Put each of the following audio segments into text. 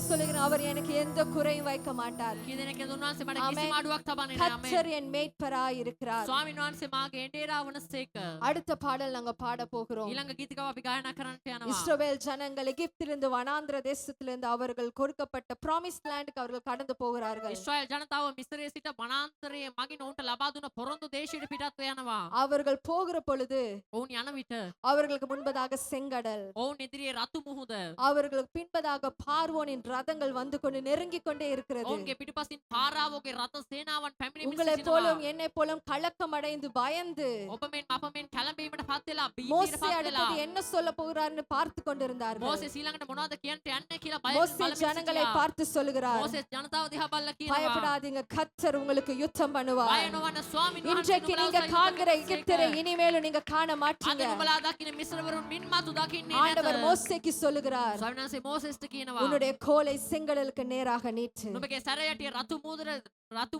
சொல்லுகிறேன், அவர் எனக்கு எந்த குறையும் வைக்க மாட்டார். කියදෙනෙක් උන්වහන්සේ මට කිසිම අඩුවක් තබන්නේ නැහැ. கர்த்தர் என் மேய்ப்பராய் இருக்கிறார். ස්වාමීන් වහන්සේ මාගේ එඬේරා වනසේක. அடுத்த பாடல் நாங்க பாட போகிறோம். ඊළඟ ගීතිකාව අපි ගායනා කරන්නට යනවා. இஸ்ரவேல் ஜனங்கள் எகிப்திலிருந்து வனாந்திர தேசத்திலிருந்து அவர்கள் கொடுக்கப்பட்ட ப்ராமிஸ்ட் லேண்டுக்கு அவர்கள் கடந்து போகிறார்கள். ඉස්රායල් ජනතාව මිස්රයේ සිට වනාන්තරයේ මගින් ඔවුන්ට ලබා දුන පොරොන්දු දේශයට පිටත් යනවා. அவர்கள் போகிற பொழுது ඔවුන් යන විට அவர்களுக்கு முன்பதாக செங்கடல், ඔවුන් ඉදිරියේ රතු මුහුද, அவர்களுக்கு பின்பதாக பார்வோனின் ரதங்கள் வந்து கொண்டு நெருங்கிக் கொண்டே இருக்கிறது. ඔවුන්ගේ පිටුපසින් පාරාවෝගේ රථ සේනාවන් පැමිණි உங்களை போலும் என்னை போலும் கலக்கம் அடைந்து பயந்து ඔබ මෙන් අප මෙන් කැළඹීමට පත් වෙලා மோசே බීතියට පත් වෙලා அடுத்தது என்ன சொல்ல போகிறார்னு பார்த்து கொண்டிருந்தார்கள். මෝසෙ ඊළඟට මොනවද කියන්න යන්නේ කියලා බය மோசே ஜனங்களை பார்த்து சொல்லுகிறார், මෝසෙ ජනතාව දිහා බලලා කියනවා பயப்படாதீங்க, கர்த்தர் உங்களுக்கு யுத்தம் பண்ணுவார். බය නොවන ස්වාමීන් වහන්සේ இன்றைக்கு நீங்க காண்கிற எகிப்தரை இனிமேலும் நீங்க காண மாட்டீங்க. අද නුඹලා දකින්න මිස්රවරුන් මින්මතු දකින්නේ ஆண்டவர் නැත. மோசேக்கு சொல்லுகிறார், ස්වාමීන් වහන්සේ මෝසෙස්ට කියනවා உன்னுடைய கோலை செங்கடலுக்கு நேராக நீட்டு. නුඹගේ සැරයටිය රතු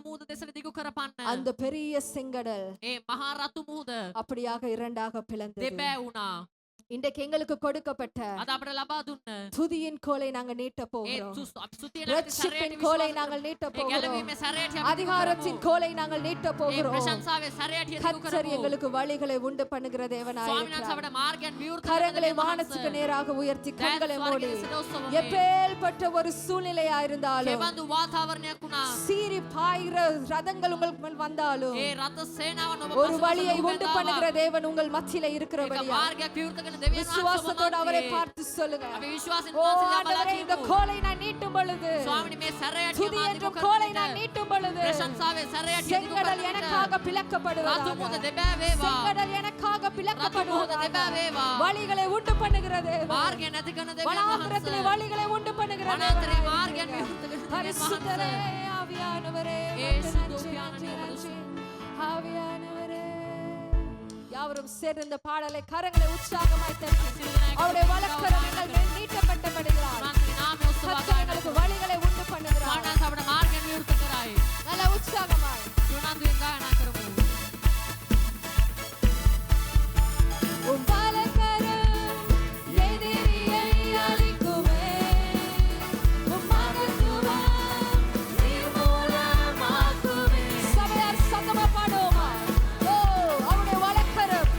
මූද දෙසට දිගු කරපන්න. அந்த பெரிய செங்கடல் ඒ මහා රතු මූද அப்படியாக இரண்டாக பிளந்தது. දෙපෑ වුණා. இன்றைக்கு எங்களுக்கு கொடுக்கப்பட்ட අද අපට ලබා දුන්න துதியின் கோலை நாங்க நீட்ட ඒ போகிறோம். අපි සුතිය ரட்சிப்பின் கோலை நாங்கள் நீட்ட போகிறோம். ගැලවීමේ සැරයටිය අපි அதிகாரத்தின் கோலை நாங்கள் நீட்ட ඒ போகிறோம். ප්‍රශංසාවේ සැරයටිය දිගු கர்த்தர் කරමු. எங்களுக்கு வழிகளை உண்டு பண்ணுகிற தேவனாய் ස්වාමීන් වහන්සේ இருக்கிறார். අපට මාර්ගයන් විවෘත கரங்களை කරන வானத்துக்கு நேராக உயர்த்தி கண்களை மூடி ස්වාමීන් எப்பேற்பட்ட ஒரு சூழ்நிலையா இருந்தாலும் කෙබඳු වාතාවරණයක් වුණා. சீறி பாய்கிற ரதங்கள் உங்களுக்கு முன் வந்தாலும் ඒ රථ සේනාවන් ඔබ ஒரு வழியை உண்டு பண்ணுகிற தேவன் உங்கள் மத்தியில இருக்கிறபடியா මාර්ගයක් විවෘත කරන දෙවියන් விசுவாசத்தோடு அவரை பார்த்து சொல்லுங்க, අපි විශ්වාසයෙන් ஓ වහන්සේලා ஆண்டவரே, බලා இந்த කියමු. கோலை நான் நீட்டும் பொழுது, ස්වාමීනි මේ සැරයටිය துதி මා என்றும் දිගු கோலை කරන நான் நீட்டும் பொழுது ප්‍රශංසාවේ සැරයටිය දිගු செங்கடல் කරන எனக்காக රතු பிளக்கப்படுவதாக, මුහුද දෙපෑ වේවා. செங்கடல் எனக்காக රතු මුහුද பிளக்கப்படுவதாக, දෙපෑ වේවා. வழிகளை உண்டு பண்ணுகிற தேவன், මාර්ගය නැති කරන දෙවියන් வனாந்திரத்திலே වහන්සේ வழிகளை உண்டு பண்ணுகிற වනාන්තරේ தேவன், මාර්ගයන් විවෘත කරන දෙවියන් பரிசுத்தரே, වහන්සේ ஆவியானவரே, இயேசு நன்றி, நன்றி, நன்றி. ஆவியானவரே, யாவரும் சேர்ந்து இந்த பாடலை கரங்களை உற்சாகமாய் தட்டி அவருடைய வலக்கரம் எங்கள் மேல் நீட்டப்பட்டபடியால் උන්වහන්සේගේ නාමය උත්සව கர்த்தர் எங்களுக்கு வழிகளை உண்டு பண்ணுகிறார். ස්වාමීන් වහන්සේ අපට මාර්ගයන් විවෘත කරයි. நல்ல உற்சாகமாய் උන්වහන්සේගෙන් ගායනා කරමු. உம் வலக்கரம் எதிரியை அழிக்குமே, உம் மகத்துவம் நிர்மூலமாக்குமே. சபையார் சத்தமா பாடுவோமா? ஓ, அவருடைய வலக்கரம்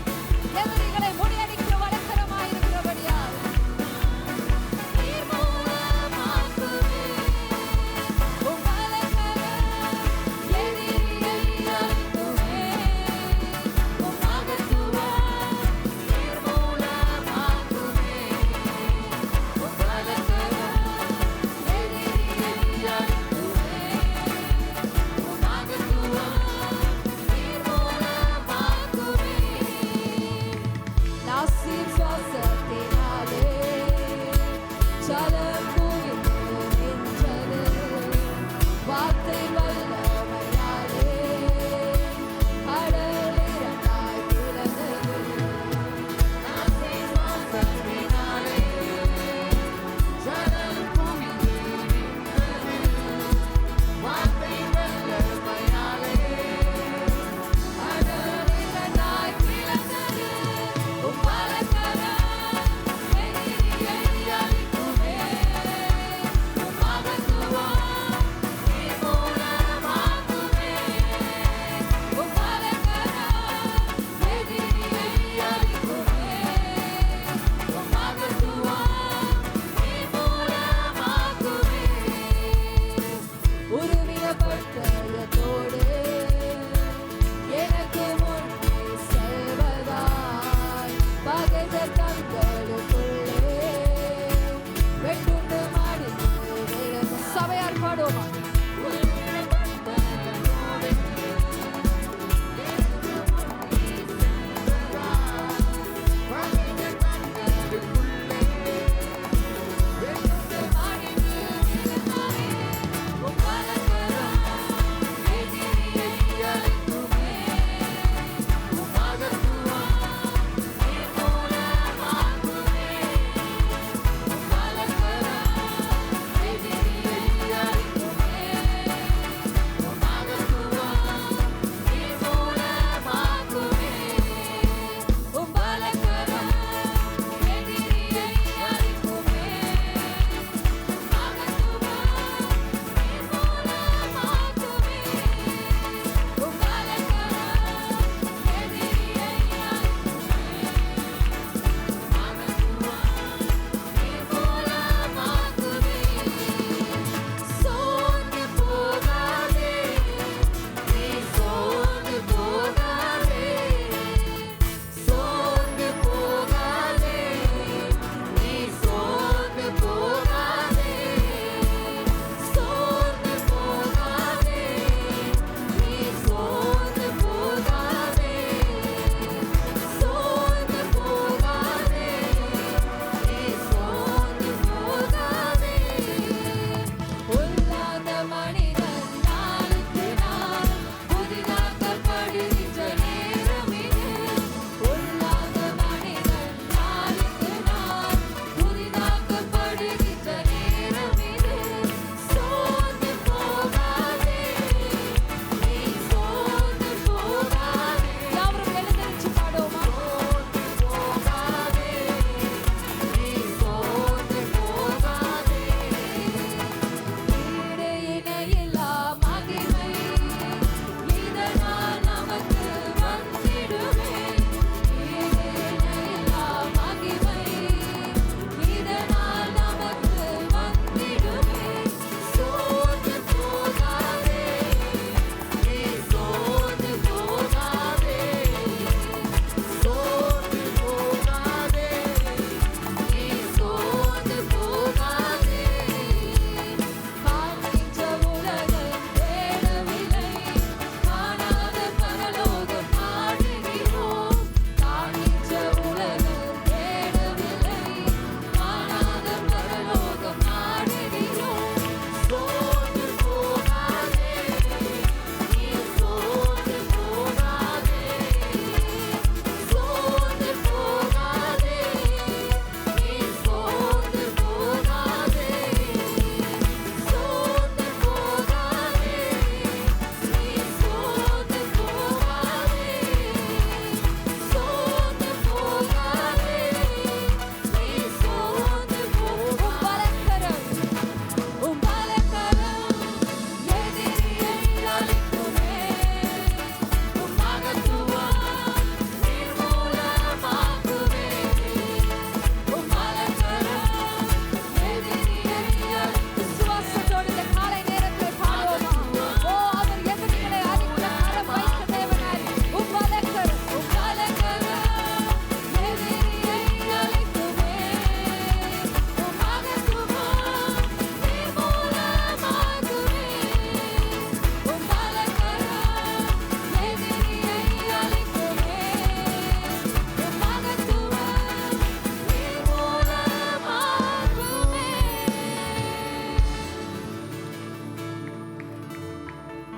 எதிரிகளை முறியடிக்கிற வலக்கரமாய் இருக்கிறபடியால் நிர்மூலமாக்குமே. உம் வலக்கரம் எதிரியை அழிக்குமே, உம் மகத்துவம் நிர்மூலமாக்குமே. உம் வலக்கரம் எதிரியை அழிக்குமே, உம் மகத்துவம் நிர்மூலமாக்குமே. நாசிர் சுவாசத்தினாலே ஜலம் குவிந்து நின்றது, வார்த்தை வல்லமையாலே கடல் இரண்டாய் பிளந்தது. நாசிர் சுவாசத்தினாலே ஜலம் குவிந்து நின்றது, வார்த்தை வல்லமையாலே கடல் இரண்டாய் பிளந்தது. உம் வலக்கரம் எதிரியை அழிக்குமே,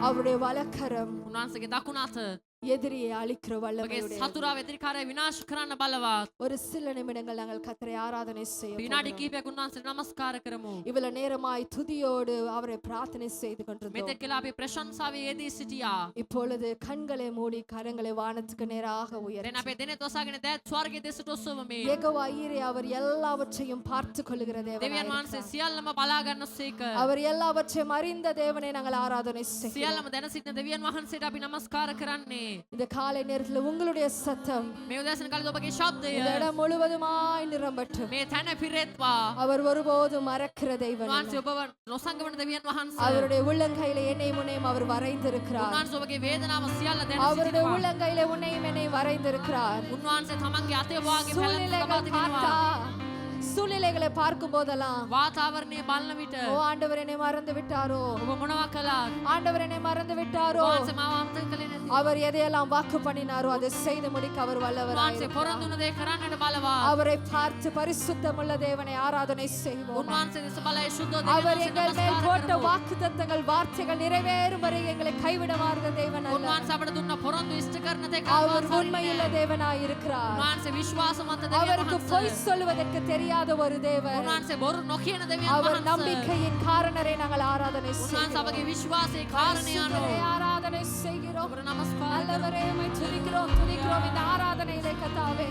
அவருடைய வலக்கரம் උන්වහන්සේගේ දකුණු අත எதிரியை அழிக்கிற ඔබගේ வல்லமையுடைய සතුරා වෙදිකාරය විනාශ කරන්න බලවත්. ஒரு சில நிமிடங்கள் நாங்கள் கர்த்தரை ஆராதனை செய்ய විනාඩි කිහිපයක් උන්වහන්සේට නමස්කාර කරමු. இவ்வளவு நேரமாய் துதியோடு அவரை பிரார்த்தனை செய்து கொண்டிருந்தோம். මෙතෙක් කියලා අපි ප්‍රශංසාවේ යෙදී සිටියා. இப்பொழுது கண்களை மூடி கரங்களை வானத்துக்கு நேராக உயர்த்தி දැන් අපේ දෙනෙත් ඔසාගෙන දැත් ස්වර්ගයේ දෙසට ඔසවමු. யெகோவா ஈரே அவர் எல்லாவற்றையும் பார்த்து கொள்ளுகிற දෙවියන් தேவனாய் වහන්සේ සියල්ලම බලා ගන්නසේක. அவர் எல்லாவற்றையும் அறிந்த தேவனை நாங்கள் ஆராதனை செய்கிறோம். සියල්ලම දැන සිටින දෙවියන් වහන්සේට අපි නමස්කාර කරන්නේ. இந்த காலை நேரத்தில் உங்களுடைய சத்தம் මේ උදෑසන කාලේ ඔබගේ ශබ්දය இந்த இடம் முழுவதுமாய் நிரம்பட்டும். මේ තැන පිරෙත්වා. அவர் ஒருபோதும் மறக்கிற தெய்வம் அல்ல. උන්වහන්සේ ඔබව නොසංගවන දෙවියන් වහන්සේ. அவருடைய உள்ளங்கையில என்னையும் உன்னையும் அவர் வரைந்திருக்கிறார். උන්වහන්සේ ඔබගේ වේදනාව සියල්ල දැන அவருடைய සිටිනවා. உள்ளங்கையில உன்னையும் என்னையும் வரைந்திருக்கிறார். උන්වහන්සේ තමන්ගේ අතේ වාගේ පැලැන්ත சூழ்நிலைகள் ලබා பார்த்தா තිබෙනවා. சூழ்நிலைகளை பார்க்கும் போதெல்லாம் වාතාවරණය බලන විට ஓ ஆண்டவர் என்னை மறந்து விட்டாரோ, ඔබ මොනවා කළාද? ஆண்டவர் என்னை மறந்து விட்டாரோ, උන්වහන්සේ මාව අමතක කළේ නැති. அவர் எதையெல்லாம் வாக்கு பண்ணினாரோ அதை செய்து முடிக்க அவர் வல்லவராய் උන්වහන්සේ පොරොන්දුන දේ කරන්නට බලවත්. அவரை பார்த்து பரிசுத்தமுள்ள தேவனை ஆராதனை செய்வோம். උන්වහන්සේ දෙස බලයි සුද්ධ அவர் දෙවියන් எங்கள் மேல் போட்ட වහන්සේ வாக்குத்தத்தங்கள் வார்த்தைகள் நிறைவேறும் வரை எங்களை கைவிட மாறுத தேவன் அல்ல. උන්වහන්සේ අපට දුන්න පොරොන්දු ඉෂ්ට කරන දේ அவர் කවදාවත් உண்மையுள்ள தேவனாய் இருக்கிறார். උන්වහන්සේ විශ්වාසමත් දෙවියන් அவருக்கு பொய் වහන්සේ. சொல்லுவதற்கு தெரியாத ஒரு தேவன். උන්වහන්සේ බොරු නොකියන දෙවියන් அவர் වහන්සේ. நம்பிக்கையின் காரணரை நாங்கள் ஆராதனை උන්වහන්සේ செய்கிறோம். අපගේ විශ්වාසයේ කාරණේ பரிசுத்தரை අනුව ஆராதனை செய்கிறோம். ඔබට නමස්කාර நல்லவரே உம்மை துதிக்கிறோம் இந்த ஆராதனையிலே கர்த்தாவே.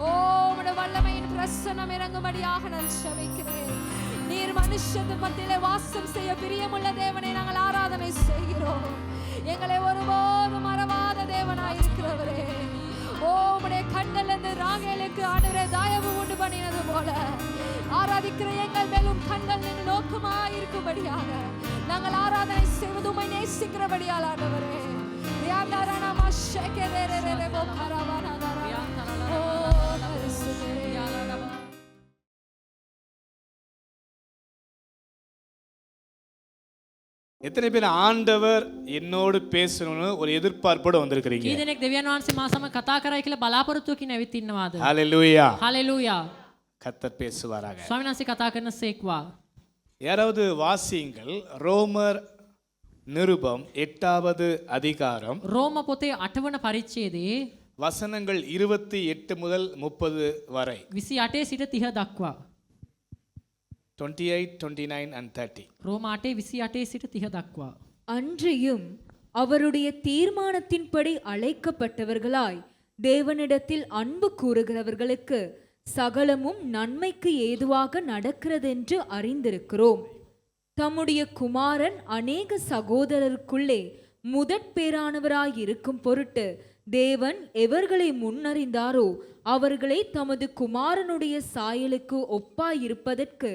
ஓ உம்முடைய வல்லமையின் பிரசன்னம் இறங்கும்படியாக நான் ஜெபிக்கிறேன். நீர் மனுஷத்து மத்தியிலே வாசம் செய்ய பிரியமுள்ள தேவனை நாங்கள் ஆராதனை செய்கிறோம். எங்களை ஒருபோதும் மறவாத தேவனாய் இருக்கிறவரே, ஓ உம்முடைய கண்ணிலிருந்து ராகேலுக்கு ஆண்டவரே தயவு உண்டு பண்ணினது போல ஆராதிக்கிற எங்கள் மேலும் கண்கள் நின்று நோக்கமாய் இருக்கும்படியாக நாங்கள் ஆராதனை செய்வது உம்மை நேசிக்கிறபடியால் ஆண்டவரே. யாந்தாரானாமா ஷேகேரேரேரேபோ கராவானாதாரா. ஓ பரிசுத்தரே. எத்தனை பேர் ஆண்டவர் என்னோடு பேசணும்னு ஒரு எதிர்பார்ப்போடு வந்திருக்கிறீங்க? කී දෙනෙක් දෙවියන් වහන්සේ මා සමග කතා කරයි කියලා බලාපොරොත්තුවකින් ඇවිත් ඉන්නවාද? ஹalleluya. හලෙලූයා. கர்த்தர் பேசுவாராக. ස්වාමීන් වහන්සේ කතා කරන සේක්වා. யாராவது வாசியுங்கள். ரோமர் நிருபம் 8வது அதிகாரம் රෝම පොතේ 8 වන පරිච්ඡේදයේ வசனங்கள் 28 முதல் 30 வரை. 28 සිට 30 දක්වා. 28, 29 and 30. රෝම 8 28 සිට 30 දක්වා. அன்றியும் அவருடைய தீர்மானத்தின்படி அழைக்கப்பட்டவர்களாய் தேவனிடத்தில் அன்பு கூறுகிறவர்களுக்கு சகலமும் நன்மைக்கு ஏதுவாக நடக்கிறதென்று அறிந்திருக்கிறோம். தம்முடைய குமாரன் அநேக சகோதரருக்குள்ளே முதற்பேரானவராய் இருக்கும் பொருட்டு தேவன் எவர்களை முன்னறிந்தாரோ அவர்களை தமது குமாரனுடைய சாயலுக்கு ஒப்பாயிருப்பதற்கு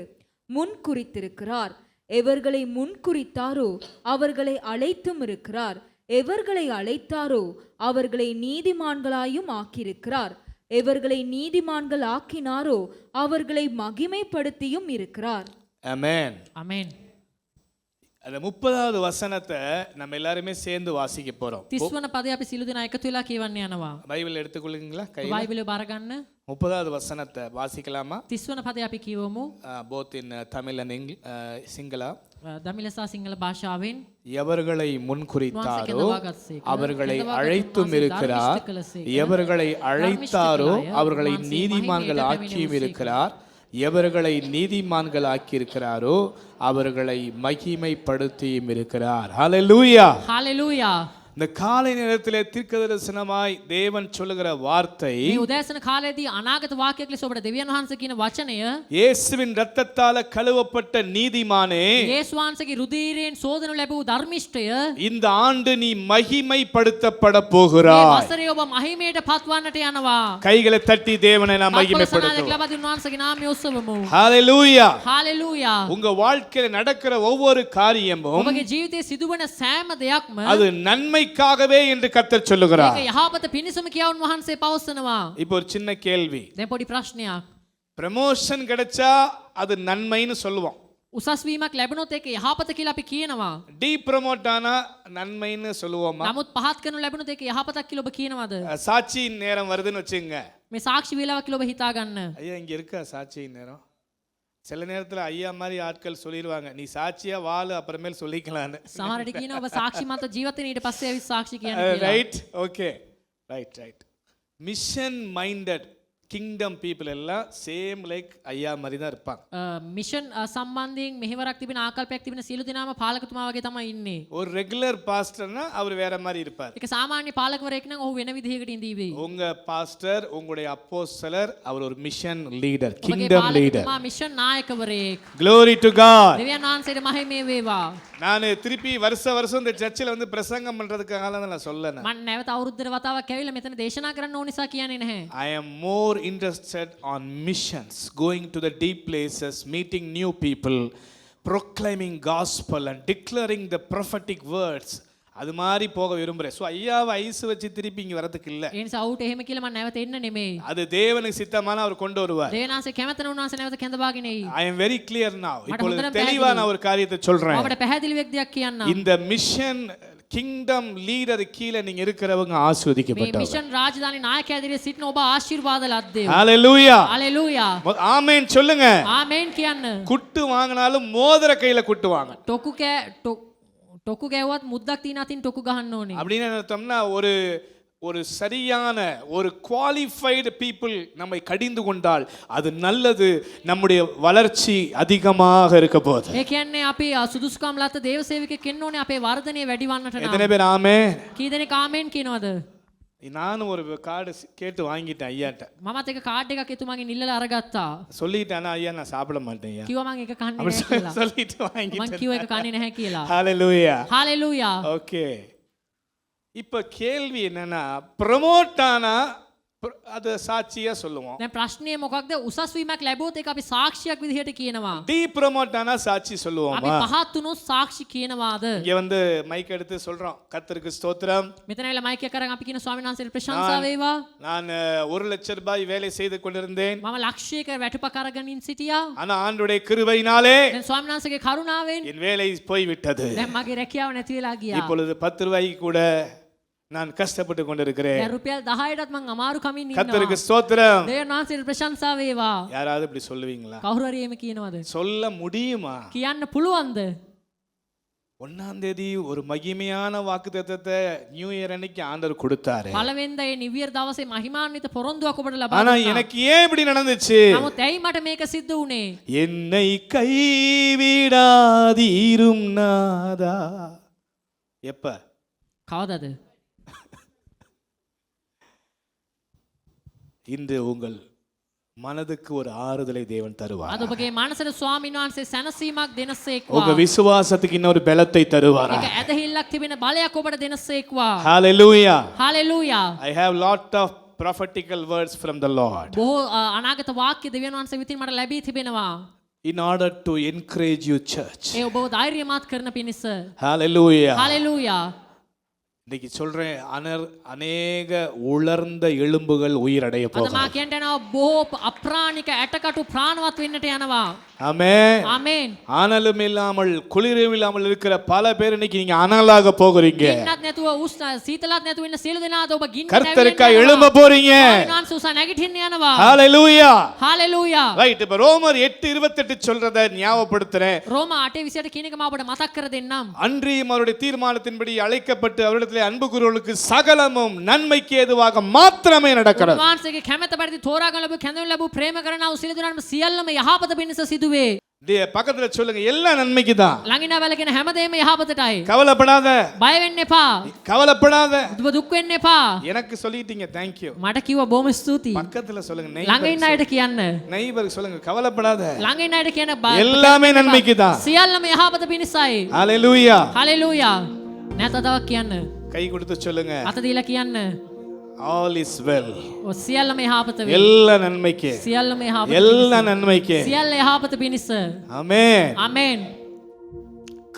முன்குறித்திருக்கிறார். எவர்களை முன்குறித்தாரோ அவர்களை அழைத்தும் இருக்கிறார். எவர்களை அழைத்தாரோ அவர்களை நீதிமான்களாயும் ஆக்கியிருக்கிறார். எவர்களை நீதிமான்கள் ஆக்கினாரோ அவர்களை மகிமைப்படுத்தியும் இருக்கிறார். ஆமென். අමෙන්. அந்த 30வது வசனத்தை நம்ம எல்லாருமே சேர்ந்து வாசிக்க போறோம். 30 වන පදේ අපි සිළු දෙනා එකතු වෙලා කියවන්න යනවා. பைபிள் எடுத்துக்கொள்ளுங்களா கையில? බයිබලය බාර ගන්න. 30வது வசனத்தை வாசிக்கலாமா? 30 වන පදේ අපි කියවමු. both in Tamil and Sinhala. දමිළ සහ සිංහල භාෂාවෙන්. எவர்களை முன்குறித்தாரோ அவர்களை அழைத்தும் இருக்கிறார். எவர்களை அழைத்தாரோ அவர்களை நீதிமான்கள் ஆக்கியும் இருக்கிறார். எவர்களை நீதிமான்கள் ஆக்கியிருக்கிறாரோ அவர்களை மகிமைப்படுத்தியும் இருக்கிறார். ஹalleluya. හලෙලූයා. இந்த காலை நேரத்திலே தீர்க்கதரிசனமாய் தேவன் சொல்லுகிற வார்த்தை, මේ උදෑසන කාලයේදී අනාගත වාක්‍යයක් ලෙස ඔබට දෙවියන් වහන්සේ කියන වචනය, இயேசுவின் இரத்தத்தால கழுவப்பட்ட நீதிமானே, යේසුස් වහන්සේගේ රුධිරයෙන් සෝදනු ලැබූ ධර්මිෂ්ඨය, இந்த ஆண்டு நீ மகிமைப்படுத்தப்பட මේ போகிறாய். වසරේ ඔබ මහිමයට පත්වන්නට යනවා. கைகளை தட்டி தேவனை நாம் පත්වල மகிமைப்படுத்துவோம். සනාදයක් ලබා දුන් වහන්සේගේ නාමය ඔස්සවමු. ஹalleluya. හලෙලූයා. உங்க வாழ்க்கையில நடக்கிற ஒவ்வொரு காரியமும் ඔබගේ ජීවිතයේ සිදුවන සෑම දෙයක්ම அது நன்மைக்காகவே என்று கர்த்தர் சொல்லுகிறார். ඒක යහපත පිණිසම කියලා උන්වහන්සේ පවසනවා. இப்போ ஒரு சின்ன கேள்வி. දැන් පොඩි ප්‍රශ්නයක්. ப்ரமோஷன் கிடைச்சா அது நன்மைன்னு சொல்லுவோம். උසස් වීමක් ලැබුණොත් ඒක යහපත කියලා අපි කියනවා. டி ப்ரமோட் ஆனா நன்மைன்னு சொல்லுவோமா? නමුත් පහත් කරනු ලැබුණොත් ඒක යහපතක් කියලා ඔබ කියනවද? சாட்சியின் நேரம் வருதுன்னு வச்சுங்க. මේ සාක්ෂි වේලාවක් කියලා ඔබ හිතා ගන්න. ஐயா இங்க இருக்கா சாட்சியின் நேரம்? சில நேரத்துல ஐயா மாதிரி ஆட்கள் சொல்லிடுவாங்க, நீ சாட்சியா வாழு அப்புறமேல் சொல்லிக்கலான்னு. සමහරට කියනවා ඔබ සාක්ෂිමත් ජීවිතේ ඊට පස්සේ ඇවිත් සාක්ෂි කියන්න කියලා. Right, okay, right. Mission minded kingdom people எல்லாம் சேம் லைக் ஐயா மாதிரி தான் இருப்பாங்க. මිෂන් සම්බන්ධයෙන් මෙහෙවරක් තිබෙන ආකල්පයක් තිබෙන සියලු දෙනාම පාලකතුමා වගේ තමයි ඉන්නේ. ஒரு ரெகுலர் பாஸ்டர்னா அவர் வேற மாதிரி இருப்பார். ඒක සාමාන්‍ය පාලකවරයෙක් නම් ඔහු වෙන විදිහකට ඉඳීවි. உங்க பாஸ்டர், உங்களுடைய அப்போஸ்தலர், அவர் ஒரு மிஷன் லீடர், கிங்டம் லீடர். පාලකතුමා මිෂන් නායකවරයෙක්. Glory to God. දෙවියන් වහන්සේට මහිමය වේවා. நான் திருப்பி வருஷம் இந்த சர்ச்சில் வந்து பிரசங்கம் பண்றதுக்காக நான் சொல்லல. මම නැවත අවුරුද්දකට වතාවක් ඇවිල්ලා මෙතන දේශනා කරන්න ඕන නිසා කියන්නේ නැහැ. I am more interested on missions, going to the deep places, meeting new people, proclaiming gospel and declaring the prophetic words. அது மாதிரி போக விரும்புறேன். ஸோ ஐயாவை ஐஸ் வச்சு திருப்பி இங்கே வரதுக்கு இல்லை. ඒ නිසා ඌට එහෙම කියලා මම නැවත එන්න නෙමෙයි. அது தேவனுக்கு சித்தமான அவர் கொண்டு வருவார். දේවනාංශේ කැමතන උන්වහන්සේ නැවත කැඳවාගෙන එයි. I am very clear now. இப்பொழுது தெளிவா நான் ஒரு காரியத்தை சொல்றேன். ඔබට පැහැදිලිවෙක් දෙයක් කියන්න. இந்த மிஷன் கிங்டம் லீடர் கீழே நீங்க இருக்கிறவங்க මේ ஆசீர்வதிக்கப்பட்டவங்க. මිෂන් රාජධානි නායකයා ඇදිරියේ සිටින ඔබ ආශිර්වාද ලද්දේ. ஹalleluya. හalleluya. ஆமென் சொல்லுங்க. ආමේන් කියන්න. குட்டு வாங்கினாலும் மோதிர கையில குட்டு வாங்க. ටොකු ගැව්වත් මුද්දක් තියන අතින් ටොකු ගහන්න ඕනේ. அப்படின்னு அர்த்தம்னா ஒரு சரியான ஒரு குவாலிஃபைடு பீப்புள் நம்மை கடிந்து கொண்டால் அது நல்லது, நம்முடைய வளர்ச்சி அதிகமாக இருக்க போகுது. ඒ කියන්නේ අපි සුදුසුකම් ලත් දේව සේවකයෙක් වෙන්න ඕනේ අපේ වර්ධනය වැඩි වන්නට නම්. எத்தனை பேர் ஆமென்? කී දෙනෙක් ආමේන් කියනවද? நானும் ஒரு கார்டு கேட்டு வாங்கிட்டேன் ஐயாட்ட. මමත් එක කාඩ් එකක් එතුමාගෙන් ඉල්ලලා අරගත්තා. சொல்லிட்டேன் ஐயா நான் சாப்பிட மாட்டேன் ஐயா. කිව්වා මම එක කන්නේ அப்படி නැහැ කියලා. சொல்லிட்டு මම வாங்கிட்டேன். කිව්වා එක කන්නේ නැහැ කියලා. ஹalleluya. හalleluya. ஓகே. இப்ப கேள்வி என்னன்னா, ப்ரோமோட் ஆனா அது சாட்சியா சொல்லுவோம். දැන් ප්‍රශ්නේ මොකක්ද? උසස් වීමක් ලැබුවොත් ඒක අපි සාක්ෂියක් විදිහට කියනවා. டி ப்ரோமோட் ஆனா சாட்சி අපි சொல்லுவோமா? පහත් වුණොත් සාක්ෂි කියනවාද? இங்க வந்து மைக் எடுத்து சொல்றோம், கர்த்தருக்கு ஸ்தோத்திரம், මෙතන ඇවිල්ලා මයික් එක අරන් අපි කියන ස්වාමීන් වහන්සේට ප්‍රශංසා වේවා. நான் 1 லட்சம் ரூபாய் வேலை செய்து கொண்டிருந்தேன். මම ලක්ෂයක වැටුපක් අරගෙන සිටියා. ஆனா ஆண்டவருடைய கிருபையினாலே දැන් ස්වාමීන් වහන්සේගේ කරුණාවෙන් என் வேலை போய் விட்டது. දැන් මගේ රැකියාව නැති වෙලා ගියා. இப்பொழுது 10 ரூபாய்க்கு கூட நான் கஷ்டப்பட்டு கொண்டிருக்கிறேன். දැන් රුපියල් 10ටත් මං අමාරු කමින් ඉන්නවා. கர்த்தருக்கு ஸ்தோத்திரம். දේවයන් වහන්සේට ප්‍රශංසා වේවා. யாராவது இப்படி சொல்லுவீங்களா? කවුරු හරි එහෙම කියනවද? சொல்ல முடியுமா? කියන්න පුළුවන්ද? 1ஆம் தேதி ஒரு மகிமையான வாக்குத்தத்தத்தை நியூ இயர் அன்னைக்கு ஆண்டவர் கொடுத்தாரு. පළවෙනිදා මේ නිව් ඉයර් දවසේ මහිමාන්විත පොරොන්දුවක් ඔබට ලබා ஆனா දුන්නා. எனக்கு ஏன் இப்படி நடந்துச்சு? නමුත් ඇයි මට මේක සිද්ධ වුණේ? என்னை கைவிடாதீரும் நாதா. எப்ப? කවදද? இன்று உங்கள் மனதுக்கு ஒரு ஆறுதலை தேவன் தருவார். අද ඔබගේ මනසට ස්වාමීන් වහන්සේ සැනසීමක් දෙනසේක්වා. உங்க விசுவாசத்துக்கு இன்னொரு பலத்தை தருவார். ඒක ඇදහිල්ලක් තිබෙන බලයක් ඔබට දෙනසේක්වා. Hallelujah. Hallelujah. I have lot of prophetical words from the Lord. බොහෝ අනාගත වාක්‍ය දෙවියන් වහන්සේ විසින් මට ලැබී තිබෙනවා. In order to encourage you church. ඒ ඔබව ධෛර්යමත් කරන පිණිස. Hallelujah. හalleluya. இன்னைக்கு சொல்றேன், அநேக உலர்ந்த எலும்புகள் உயிரடைய අද මා போகிறது. කියන්ට යනවා බොහෝ අප්‍රාණික ඇටකටු ප්‍රාණවත් වෙන්නට යනවා. ஆமென். ආමේන්. ஆனலும் இல்லாமல் குளிரும் இல்லாமல் இருக்கிற பல பேர் இன்னைக்கு நீங்க அனலாக போகிறீங்க. ගින්නත් නැතුව උෂ්ණ සීතලත් නැතුව ඉන්න සියලු දෙනාද ඔබ ගින්න கர்த்தருக்காய் எழும்ப போறீங்க. වහන්සේ උසා නැගිටින්න යනවා. ஹalleluya. හalleluya. ரைட். இப்ப ரோமர் 8:28 சொல்றத ஞாபகப்படுத்துறேன். රෝම 8:28 කියන එක මම ඔබට මතක් කර දෙන්නම්. அன்றியும் அவருடைய தீர்மானத்தின்படி அழைக்கப்பட்டு அவரிடத்திலே அன்பு கூறுவர்களுக்கு சகலமும் நன்மைக்கு ஏதுவாக மாத்திரமே நடக்கிறது. වහන්සේගේ කැමැත්ත පරිදි තෝරාගෙන ලැබු කැඳවුම් ලැබු ප්‍රේම කරනා වූ සියලු දෙනාම සියල්ලම යහපත පිණිස සිදුවේ. பக்கத்துல சொல்லுங்க, எல்லாம் நன்மைக்கு தான். ළඟිනා වැලකෙන හැමදේම යහපතටයි. கவலைப்படாத, බය වෙන්න එපා. கவலைப்படாத. ඔබ දුක් වෙන්න එපා. எனக்கு சொல்லிட்டீங்க, thank you. මට කිව්වා බොහොම ස්තුතියි. பக்கத்துல சொல்லுங்க, ළඟ ඉන්න අයට කියන්න. நெய்பருக்கு சொல்லுங்க, கவலைப்படாத, ළඟ ඉන්න අයට කියන எல்லாமே நன்மைக்கு தான். සියල්ලම යහපත පිණිසයි. ஹalleluya. හalleluya. නැත තවක් කියන්න. கை கொடுத்து சொல்லுங்க, අත දීලා කියන්න. all is well. ඔව් සියල්ලම යහපත වේ. எல்லா நன்மைக்கு, සියල්ලම යහපත. எல்லா நன்மைக்கு. සියල්ල යහපත පිණිස. ஆமென். ආමේන්.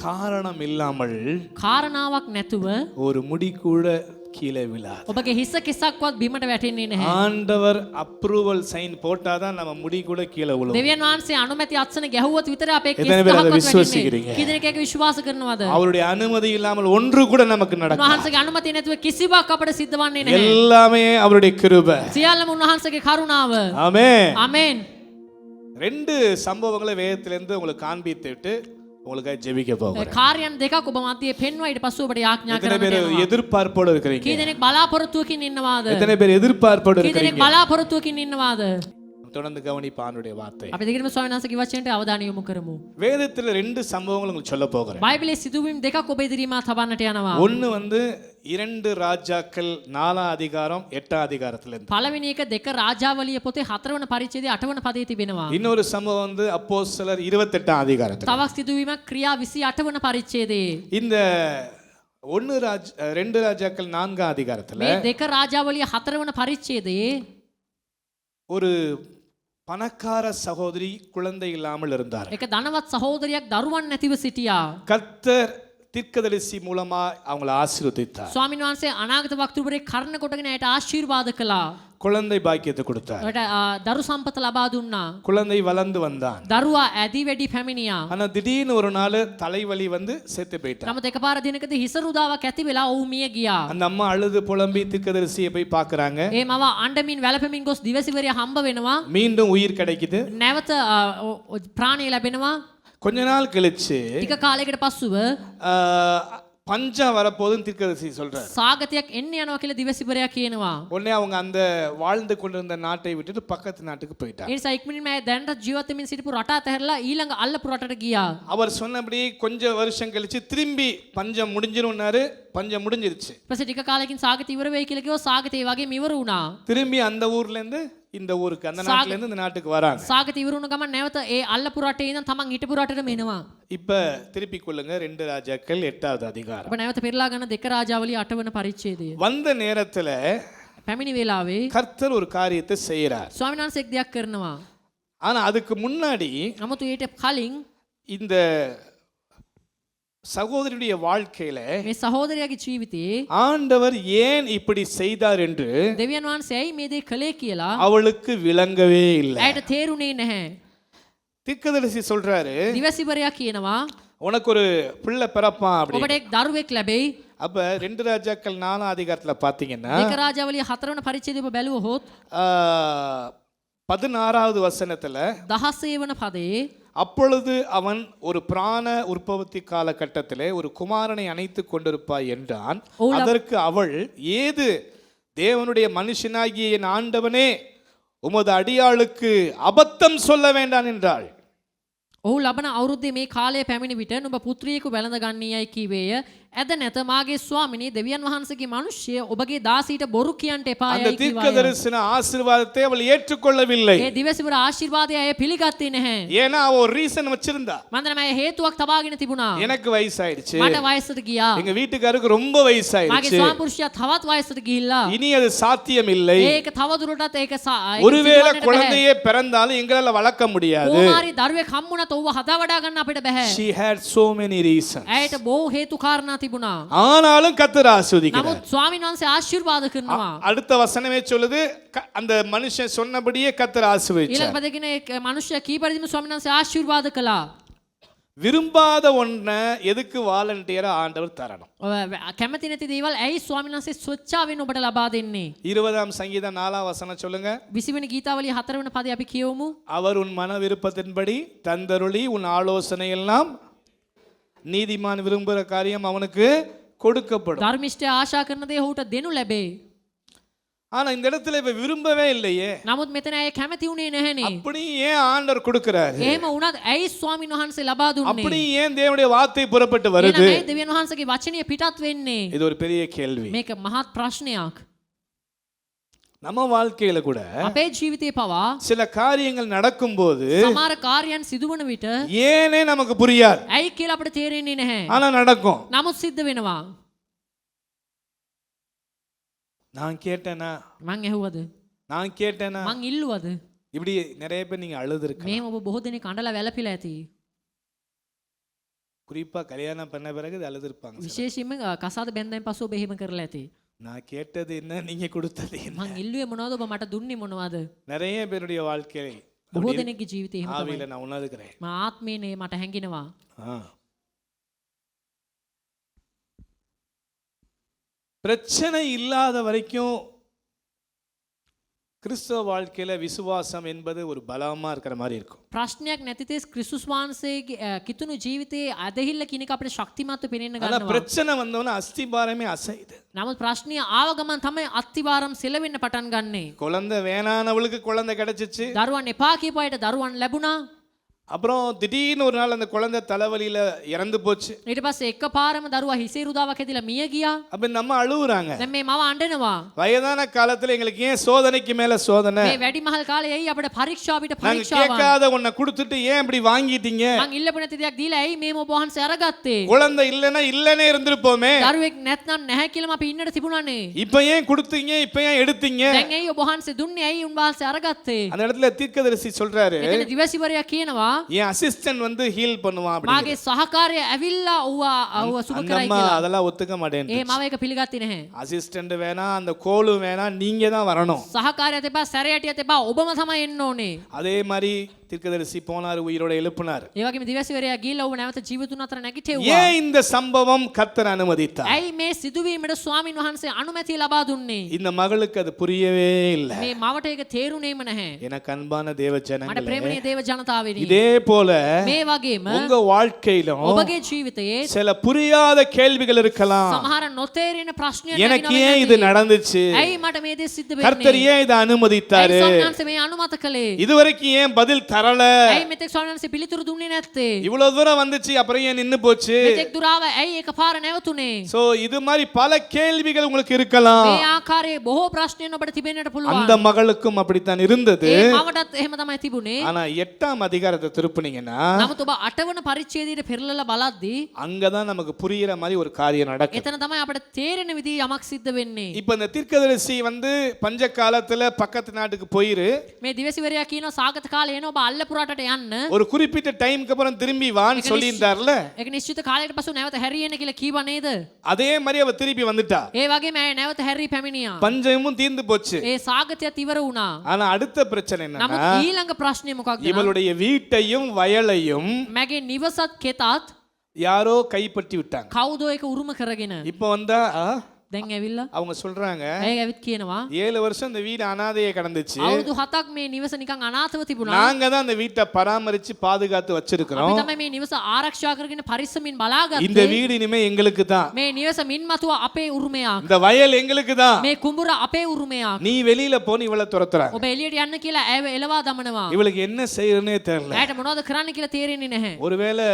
காரணம் இல்லாமல் කාරණාවක් නැතුව ஒரு முடி கூட கீழே விழாது. ඔබගේ හිස කෙසක්වත් බිමට වැටෙන්නේ නැහැ. ஆண்டவர் அப்ரூவல் சைன் போட்டாதான் நம்ம முடி கூட கீழே விழும். දෙවියන් වහන්සේ අනුමැති අත්සන ගැහුවොත් විතර අපේ කෙස් එතන වෙලාද ගහක්වත් විශ්වාසිக்கிறீங்க? වැටෙන්නේ. කී දෙනෙක් ඒක විශ්වාස කරනවද? அவருடைய அனுமதி இல்லாமல் ஒன்று கூட நமக்கு நடக்காது. උන්වහන්සේගේ අනුමැතිය නැතුව කිසිවක් අපට සිද්ධ වන්නේ නැහැ. எல்லாமே அவருடைய கிருபை. සියල්ලම උන්වහන්සේගේ කරුණාව. ஆமென். ආමේන්. ரெண்டு சம்பவங்களை வேதத்திலிருந்து உங்களுக்கு காண்பித்து விட்டு உங்களுக்காக ஜெபிக்க போகிறேன். කාර්යයන් දෙකක් ඔබ මැදියේ පෙන්වා ඊට පස්සේ ඔබට යාඥා எத்தனை කරන්න பேர் යනවා. எதிர்பார்ப்போடு இருக்கிறீங்க? කී දෙනෙක් බලාපොරොත්තුවකින් ඉන්නවාද? எத்தனை பேர் எதிர்பார்ப்போடு කී දෙනෙක් இருக்கிறீங்க? බලාපොරොත්තුවකින් ඉන්නවාද? தொடர்ந்து கவனிப்பானுடைய வார்த்தை. අපි දෙකම ස්වාමීන් වහන්සේගේ වචනයට අවධානය යොමු කරමු. வேதத்துல ரெண்டு சம்பவங்கள் உங்களுக்கு சொல்ல போகிறேன். බයිබලයේ සිදුවීම් දෙකක් ඔබ ඉදිරියේ තබන්නට යනවා. ஒன்னு வந்து 2 ராஜாக்கள் 4 அதிகாரம் 8 அதிகாரத்துல இருந்து. පළවෙනි එක 2 රාජාවලිය පොතේ 4 වන පරිච්ඡේදයේ 8 වන පදයේ තිබෙනවා. இன்னொரு சம்பவம் வந்து அப்போஸ்தலர் 28 அதிகாரத்துல. තවක් සිදුවීමක් ක්‍රියා 28 වන පරිච්ඡේදයේ. இந்த 2 ராஜாக்கள் 4 அதிகாரத்துல මේ 2 රාජාවලිය 4 වන පරිච්ඡේදයේ ஒரு பணக்கார சகோதரி குழந்தை இல்லாமல் இருந்தார். එක ධනවත් සහෝදරියක් දරුවන් නැතිව සිටියා. கர்த்தர் தீர்க்கதரிசி மூலமா அவங்களை ஆசீர்வதித்தார். ස්වාමීන් වහන්සේ අනාගත වක්තෘවරේ කර්ණ කොටගෙන ඇයට ආශිර්වාද කළා. குழந்தை பாக்கியத்தை கொடுத்தார். ඒට දරු සම්පත ලබා දුන්නා. குழந்தை வளர்ந்து வந்தான். දරුවා ඇදි වැඩි පැමිණියා. ஆனா திடீர்னு ஒரு நாள் தலைவலி வந்து செத்து போயிட்டான். නමුත් එකපාර දිනකදී හිස රුදාවක් ඇති වෙලා ඔහු මිය ගියා. அந்த அம்மா அழுது புலம்பி தீர்க்கதரிசியை போய் பார்க்கறாங்க. ඒ මව අඬමින් වැළපෙමින් ගොස් දිවසිවරිය හම්බ වෙනවා. மீண்டும் உயிர் கிடைக்குது. නැවත ප්‍රාණය ලැබෙනවා. கொஞ்ச நாள் கழிச்சு ටික කාලයකට පස්සුව பஞ்சம் வரப்போதுன்னு தீர்க்கதரிசி சொல்றாரு. සාගතයක් එන්න යනවා කියලා දිවසිවරයා කියනවා. உடனே அவங்க அந்த வாழ்ந்து கொண்டிருந்த நாட்டை விட்டுட்டு பக்கத்து நாட்டுக்கு போயிட்டார். ඒ නිසා ඉක්මනින්ම ඇය දැනට ජීවත් වෙමින් සිටපු රට අතහැරලා ඊළඟ අල්ලපු රටට ගියා. அவர் சொன்னபடி கொஞ்சம் வருஷம் கழிச்சு திரும்பி பஞ்சம் முடிஞ்சிரும்னாரு. பஞ்சம் முடிஞ்சிருச்சு. ඊපස්සේ ටික කාලයකින් සාගත ඉවර වෙයි කියලා කිව්වා. සාගතේ වගේම ඉවර වුණා. திரும்பி அந்த ஊர்ல இருந்து இந்த ஊருக்கு அந்த நாட்டுல இருந்து இந்த நாட்டுக்கு வராங்க. සාගත ඉවර වුණ ගමන් නැවත ඒ අල්ලපු රටේ ඉඳන් තමන් හිටපු රටටම එනවා. இப்ப திருப்பி கொள்ளுங்க 2 ராஜாக்கள் 8வது அதிகாரம். අප නැවත පෙරලා ගන්න 2 රාජාවලිය 8 වන පරිච්ඡේදය. வந்த நேரத்துல පැමිණි වෙලාවේ கர்த்தர் ஒரு காரியத்தை செய்யறார். ස්වාමීන් වහන්සේ එක් දෙයක් කරනවා. ஆனா அதுக்கு முன்னாடி නමුත් ඊට කලින් இந்த சகோதரியுடைய வாழ்க்கையில මේ සහෝදරයාගේ ජීවිතයේ ஆண்டவர் ஏன் இப்படி செய்தார் என்று දෙවියන් වහන්සේ ඇයි මේ දේ කළේ කියලා அவளுக்கு விளங்கவே இல்லை. ඇයට තේරුණේ නැහැ. தீர்க்கதரிசி சொல்றாரு, දිවසිවරයා කියනවා உனக்கு ஒரு பிள்ளை பிறப்பான் அப்படி. ඔබට එක් දරුවෙක් ලැබෙයි. அப்ப 2 ராஜாக்கள் 4 அதிகாரத்துல பாத்தீங்கன்னா 2 රාජාවලිය 4 වන පරිච්ඡේදය ඔබ බැලුවොත් 16வது வசனத்துல 16 වන පදයේ அப்பொழுது அவன் ஒரு பிராண உற்பத்தி காலகட்டத்திலே ஒரு குமாரனை அணைத்துக் கொண்டிருப்பாய் என்றான். அதற்கு அவள், ஏது தேவனுடைய மனுஷனாகிய என் ஆண்டவனே, உமது அடியாளுக்கு அபத்தம் சொல்ல வேண்டாம் என்றாள். ඔහු ලබන අවුරුද්දේ මේ කාලය පැමිණි විට නුඹ පුත්‍රියෙකු වැළඳ ගන්නීයයි කීවේය. ඇද නැත මාගේ ස්වාමිනී දෙවියන් වහන්සේගේ මිනිස්ය ඔබගේ දාසීට බොරු කියන්ට அந்த එපායයි කිව්වා. தீர்க்கதரிசன ஆசீர்வாதத்தை அவள் ஏற்றுக்கொள்ளவில்லை. ඒ දිවසිවර ආශිර්වාදය අය පිළිගත්තේ නැහැ. ஏன்னா அவ ஒரு ரீசன் வச்சிருந்தா. මන්දරම අය හේතුවක් තබාගෙන තිබුණා. எனக்கு வயசாயிடுச்சு, මට වයසට ගියා. எங்க வீட்டுக்காருக்கு ரொம்ப මාගේ வயசாயிடுச்சு, ස්වාමි පුරුෂයා තවත් වයසට ගිහිල්ලා. இனி அது சாத்தியம் இல்லை. ඒක තවදුරටත් ඒක ஒருவேளை குழந்தையே பிறந்தாலும் எங்களால வளர்க்க முடியாது. කොමාරි දරුවෙක් හම්බුණත් ඔව්ව හදා වඩා ගන්න අපිට බෑ. She had so many reasons. ඇයට බොහෝ හේතු කාරණා තිබුණා. ஆனாலும் கர்த்தர் ஆசீர்வதிக்கிறார். නමුත් ස්වාමීන් වහන්සේ ආශිර්වාද කරනවා. அடுத்த வசனமே சொல்லுது, அந்த மனுஷன் சொன்னபடியே கர்த்தர் ஆசீர்வதிச்சார். ඊළඟ පදකින මනුෂ්‍ය කීපරිදිම ස්වාමීන් වහන්සේ ආශිර්වාද කළා. விரும்பாத ஒன்றை எதுக்கு வாலண்டியரா ஆண்டவர் தரணும்? කැමති නැති දේවල් ඇයි ස්වාමීන් වහන්සේ ස්වච්ඡාවෙන් ඔබට ලබා දෙන්නේ? 20ாம் சங்கீதம் 4ாம் வசனம் சொல்லுங்க. 20 වෙනි ගීතාවලිය 4 වෙනි පදේ අපි කියවමු. அவர் உன் மன விருப்பத்தின்படி தந்தருளி உன் ஆலோசனை எல்லாம் நீதிமான் விரும்புகிற காரியம் அவனுக்கு கொடுக்கப்படும். ධර්මිෂ්ඨය ආශා කරන දේ ඔහුට දෙනු ලැබේ. ஆனா இந்த இடத்துல இவ விரும்பவே இல்லையே. නමුත් මෙතන අය කැමති උනේ නැහනේ. அப்படி ஏன் ஆண்டவர் கொடுக்கிறாரு? එහෙම වුණත් ඇයි ස්වාමීන් වහන්සේ ලබා දුන්නේ? அப்படி ஏன் தேவனுடைய வார்த்தை புறப்பட்டு வருது? එහෙනම් ඇයි දෙවියන් වහන්සේගේ වචනය පිටත් වෙන්නේ? இது ஒரு பெரிய கேள்வி. මේක මහත් ප්‍රශ්නයක්. நம்ம வாழ்க்கையில கூட අපේ ජීවිතේ පවා சில காரியங்கள் நடக்கும்போது සමහර කාර්යයන් සිදුවන විට ஏனே நமக்கு புரியாது. ඇයි කියලා අපිට තේරෙන්නේ නැහැ. ஆனா நடக்கும். නමුත් සිද්ධ වෙනවා. நான் கேட்டேனா, මං ඇහුවද? நான் கேட்டேனா, මං ඉල්ලුවද? இப்படி நிறைய பேர் நீங்க அழுதுருக்க. මේ ඔබ බොහෝ දෙනෙක් අඬලා වැළපිලා ඇති. குறிப்பா கல்யாணம் பண்ண பிறகு அழுதுருப்பாங்க. විශේෂයෙන්ම කසාද බැන්දෙන් පස්සේ ඔබ එහෙම කරලා ඇති. நான் கேட்டது என்ன, நீங்க கொடுத்தது என்ன? මං ඉල්ලුවේ මොනවද, ඔබ මට දුන්නේ මොනවද? நிறைய பேருடைய வாழ்க்கையில බොහෝ දෙනෙක්ගේ ජීවිතේ එහෙම තමයි. ஆவியில நான் உணர்கிறேன். මා ආත්මේනේ මට හැඟෙනවා. பிரச்சனை இல்லாத வரைக்கும் கிறிஸ்தவ வாழ்க்கையில விசுவாசம் என்பது ஒரு பலமா இருக்கிற மாதிரி இருக்கும். ප්‍රශ්නයක් නැතිතේ ක්‍රිස්තුස් වහන්සේගේ කිතුණු ජීවිතයේ අදහිල්ල කිනක අපිට ශක්තිමත්ව පෙනෙන්න ஆனா ගන්නවා. பிரச்சனை வந்தோன்னா அஸ்திபாரமே அசையுது. නමුත් ප්‍රශ්නය ආව ගමන් තමයි අත්තිවාරම් සෙලවෙන්න පටන් ගන්නෙ. குழந்தை வேணானவளுக்கு குழந்தை கிடைச்சிச்சு. දරුවන් එපා කියපු අයට දරුවන් ලැබුණා. அப்புறம் திடீர்னு ஒரு நாள் அந்த குழந்தை தலைவலியில இறந்து போச்சு. ඊට පස්සේ එකපාරම දරුවා හිසේ රුදාවක් හැදිලා මිය ගියා. அப்ப இந்த அம்மா அழுவுறாங்க. දැන් මේ මව අඬනවා. வயதான காலத்துல எங்களுக்கு ஏன் சோதனைக்கு மேல சோதனை? මේ වැඩි මහල් කාලේ ඇයි අපිට පරීක්ෂා අපිට நாங்க පරීක්ෂාවක්? கேட்காத உன்னை கொடுத்துட்டு ஏன் இப்படி வாங்கிட்டீங்க? මං ඉල්ලපු නැති දෙයක් දීලා ඇයි මේ ඔබ වහන්සේ අරගත්තේ? குழந்தை இல்லைன்னா இல்லனே இருந்திருப்போமே. දරුවෙක් නැත්නම් නැහැ කියලාම අපි ඉන්නට තිබුණානේ. இப்ப ஏன் கொடுத்தீங்க? இப்ப ஏன் எடுத்தீங்க? දැන් ඇයි ඔබ වහන්සේ දුන්නේ? ඇයි උන්වහන්සේ අරගත්තේ? அந்த இடத்துல தீர்க்கதரிசி சொல்றாரு, එතන දිවසිවරයා කියනවා என் அசிஸ்டன்ட் வந்து ஹீல் பண்ணுவான் அப்படி. මාගේ සහකාරය ඇවිල්ලා ඔව්ව සුබ அந்த කරයි அம்மா කියලා. அதெல்லாம் ஒத்துக்க மாட்டேன். ඒ මව එක පිළිගත්තේ නැහැ. அசிஸ்டன்ட் வேணாம், அந்த கோலும் வேணாம், நீங்க தான் வரணும். සහකාරයත් එපා සැරයටියත් එපා ඔබම තමයි එන්න ඕනේ. அதே மாதிரி தீர்க்கதரிசி போனார், உயிரோட எழுப்பினார். ඒ වගේම දිවසිවරයා ගිහිල්ලා ඔබ නැවත ජීවිතුන් අතර නැගිටෙව්වා. ஏன் இந்த சம்பவம் கர்த்தர் அனுமதித்தார்? ඇයි මේ සිදුවීමට ස්වාමින් වහන්සේ අනුමැතිය ලබා දුන්නේ? இந்த மகளுக்கு அது புரியவே இல்லை. මේ මවට ඒක තේරුණේම නැහැ. எனக்கு அன்பான தேவ මට ஜனங்களே, ප්‍රේමණීය දේව ජනතාවෙනි. இதே போல මේ වගේම உங்க வாழ்க்கையிலும் ඔබගේ ජීවිතයේ சில புரியாத கேள்விகள் இருக்கலாம். සමහර නොතේරෙන ප්‍රශ්නයක් எனக்கு නැගිනවා ஏன் වෙන්නේ இது නැති. நடந்துச்சு? ඇයි මට මේ දේ සිද්ධ கர்த்தர் වෙන්නේ? ஏன் இதை அனுமதித்தாரு? ඇයි ස්වාමීන් වහන්සේ මේ අනුමත කළේ? இதுவரைக்கும் ஏன் பதில் தரல? ඇයි මෙතෙක් ස්වාමීන් වහන්සේ පිළිතුරු දුන්නේ නැත්තේ? இவ்வளவு தூரம் வந்துச்சு, அப்புறம் ஏன் நின்னு போச்சு? මෙතෙක් දුරාව ඇයි එකපාර නැවතුනේ? சோ இது மாதிரி பல கேள்விகள் உங்களுக்கு இருக்கலாம். මේ ආකාරයේ බොහෝ ප්‍රශ්නයන් ඔබට තිබෙන්නට පුළුවන්. அந்த மகளுக்கும் அப்படித்தான் இருந்தது. ඒ මවටත් එහෙම තමයි තිබුණේ. ஆனா 8ஆம் அதிகாரத்தை திருப்புனீங்கன்னா නමුත් ඔබ 8 වන පරිච්ඡේදයට පෙරලලා බලද්දී அங்கதான் நமக்கு புரியுற மாதிரி ஒரு காரியம் நடக்கும். එතන තමයි අපිට තේරෙන විදිහේ යමක් සිද්ධ වෙන්නේ. இப்ப இந்த தீர்க்கதரிசி வந்து பஞ்ச காலத்துல பக்கத்து நாட்டுக்கு போயிரு, මේ දිවසිවරයා කියනවා සාගත කාලේ එන ඔබ අල්ලපු රටට යන්න. ஒரு குறிப்பிட்ட டைம்க்கு அப்புறம் திரும்பி வான்னு சொல்லியிருந்தார்ல. ඒක නිශ්චිත කාලයකට පසු නැවත හැරියෙන්න කියලා කීවා නේද? அதே மாதிரி அவ திருப்பி வந்துட்டா. ඒ වගේම ඇය නැවත හැරී පැමිණියා. பஞ்சமும் தீர்ந்து போச்சு. ඒ සාගතයත් ඉවර වුණා. ஆனா அடுத்த பிரச்சனை என்னன்னா, නමුත් ඊළඟ ප්‍රශ්නේ මොකක්ද? இவளுடைய வீட்டையும் வயலையும் මගේ නිවසත් කෙතත් யாரோ கைப்பற்றி விட்டாங்க. කවුදෝ ඒක උරුම කරගෙන. இப்போ வந்தா දැන් ඇවිල්ලා அவங்க சொல்றாங்க, ඇය ඇවිත් කියනවා 7 வருஷம் இந்த வீடு அனாதையே கிடந்துச்சு, අවුරුදු 7ක් මේ නිවස නිකන් අනාථව තිබුණා. நாங்க தான் அந்த வீட்டை பராமரிச்சு பாதுகாத்து අපි வச்சிருக்கிறோம். තමයි මේ නිවස ආරක්ෂා කරගෙන පරිස්සමින් இந்த බලාගත්තේ. வீடு இனிமே எங்களுக்கு தான், මේ නිවස මින්මතුව අපේ උරුමයක්. இந்த வயல் எங்களுக்கு தான். මේ කුඹුර අපේ උරුමයක්. நீ வெளியில போன்னு இவளை துரத்துறாங்க. ඔබ එළියට යන්න කියලා ඇයව එලවා දමනවා. இவளுக்கு என்ன செய்யறதுனே தெரியல. ඇයට මොනවද කරන්න කියලා තේරෙන්නේ නැහැ. ஒருவேளை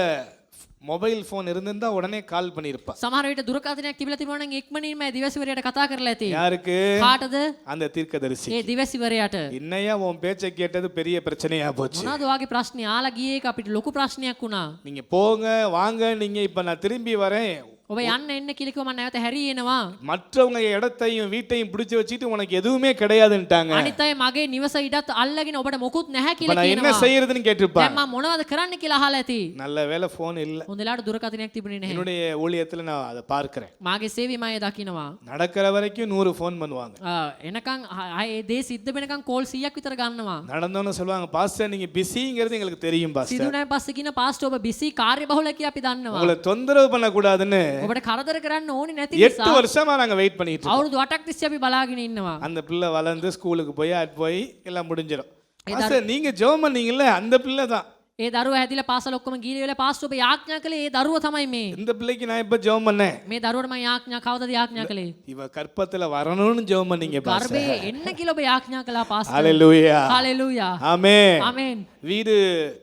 மொபைல் போன் இருந்திருந்தா உடனே கால் பண்ணிருப்பா. සමහර විට දුරකථනයක් තිබිලා තිබුණා නම් ඉක්මනින්ම දිවසිවරයාට කතා කරලා ඇති. யாருக்கு? කාටද? அந்த தீர்க்கதரிசி. ඒ දිවසිවරයාට. இன்னையா உன் பேச்சை கேட்டது பெரிய பிரச்சனையா போச்சு. මොනවද ඔයාගේ ප්‍රශ්නේ? ආලා ගියේ එක අපිට ලොකු ප්‍රශ්නයක් වුණා. நீங்க போங்க வாங்க, நீங்க இப்ப நான் திரும்பி வரேன், ඔබ යන්න එන්න කියලා කිව්ව මම නැවත හැරී එනවා. மற்றவங்க இடத்தையும் வீட்டையும் பிடிச்சு வச்சுட்டு உனக்கு எதுவுமே கிடையாதுன்ட்டாங்க. අනිත් අය මගේ නිවස ඉඩත් අල්ලගෙන ඔබට මොකුත් නැහැ இப்ப කියලා நான் என்ன කියනවා. செய்யறதுன்னு கேட்டிருப்பா. දැන් මම මොනවද කරන්න කියලා අහලා ඇති. நல்ல வேளை போன் இல்ல. හොඳලාට දුරකථනයක් තිබුණේ නැහැ. என்னுடைய ஊழியத்துல நான் அதை பார்க்கிறேன். මාගේ සේවය මම දකිනවා. நடக்கிற வரைக்கும் 100 போன் பண்ணுவாங்க. එනකන් ඒ දේ සිද්ධ වෙනකන් කෝල් 100ක් විතර ගන්නවා. நடந்தோன்னு சொல்லுவாங்க, பாஸ்டர் நீங்க பிஸிங்கிறது எங்களுக்கு தெரியும் பாஸ்டர், සිදුනාන් පස්සේ කියන පාස්ටර් ඔබ බිසි කාර්යබහුල කියලා අපි දන්නවා. உங்களை தொந்தரவு பண்ண கூடாதுன்னு ඔබට කරදර කරන්න ඕනි නැති 8 නිසා வருஷமா நாங்க வெயிட் பண்ணிட்டு இருக்கோம். අවුරුදු 8ක් තිස්සේ අපි බලාගෙන ඉන්නවා. அந்த பிள்ளை வளர்ந்து ஸ்கூலுக்கு போய் போய் எல்லாம் முடிஞ்சிடும். பாஸ்டர் நீங்க ஜெபம் பண்ணீங்கல்ல, அந்த பிள்ளை தான். ඒ දරුවා හැදිලා පාසල ඔක්කොම ගිහිලි වෙලා පාස්ටර් ඔබ යාඥා කළේ ඒ දරුවා තමයි මේ. இந்த பிள்ளைக்கு நான் இப்ப ஜெபம் பண்ணேன். මේ දරුවට මම යාඥා කවදද යාඥා කළේ? இவ கற்பத்துல வரணும்னு ஜெபம் பண்ணீங்க பாஸ்டர். ගර්භයේ එන්න කියලා ඔබ යාඥා කළා පාස්ටර්. ஹalleluya. හalleluya. ஆமென். ආමෙන්. வீடு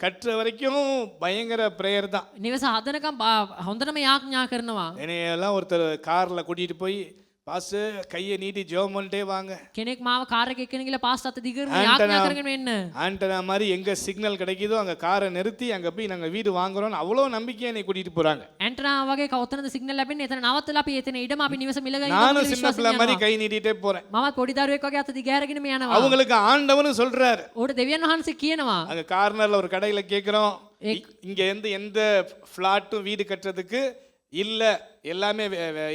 கட்டுற வரைக்கும் பயங்கர பிரேயர் தான். නිවස හදනකම් හොඳටම යාඥා කරනවා. என்னையெல்லாம் ஒருத்தர் கார்ல கூட்டிட்டு போய், பாஸ்டர் கையை நீட்டி ஜெபம் பண்ணிட்டே வாங்க, කෙනෙක් මාව කාර් එකේ එක්කගෙන ගිහලා පාස්ටර් අත දිගරම ஆண்டனா- යාඥා කරගෙන එන්න. ஆண்டனா மாதிரி எங்க சிக்னல் கிடைக்குதோ அங்க காரை நிறுத்தி அங்க போய் நாங்க வீடு வாங்குறோம்னு அவ்வளவு நம்பிக்கையா என்னை கூட்டிட்டு போறாங்க. ඇන්ටනා වගේ කවතනද සිග්නල් ලැබෙන්නේ එතන නවත්තලා අපි එතන ඉඩම අපි නිවස මිල ගන්න நானும் சின்ன பிள்ளை மாதிரி கை நீட்டிட்டே போறேன். මමත් පොඩි දරුවෙක් වගේ අත දිග ඇරගෙන මේ යනවා. அவங்களுக்கு ஆண்டவனும் சொல்றாரு. ඕට දෙවියන් වහන්සේ කියනවා அங்க கார்னர்ல ஒரு கடையில கேக்குறோம், இங்க எந்த பிளாட்டும் வீடு கட்டுறதுக்கு இல்ல எல்லாமே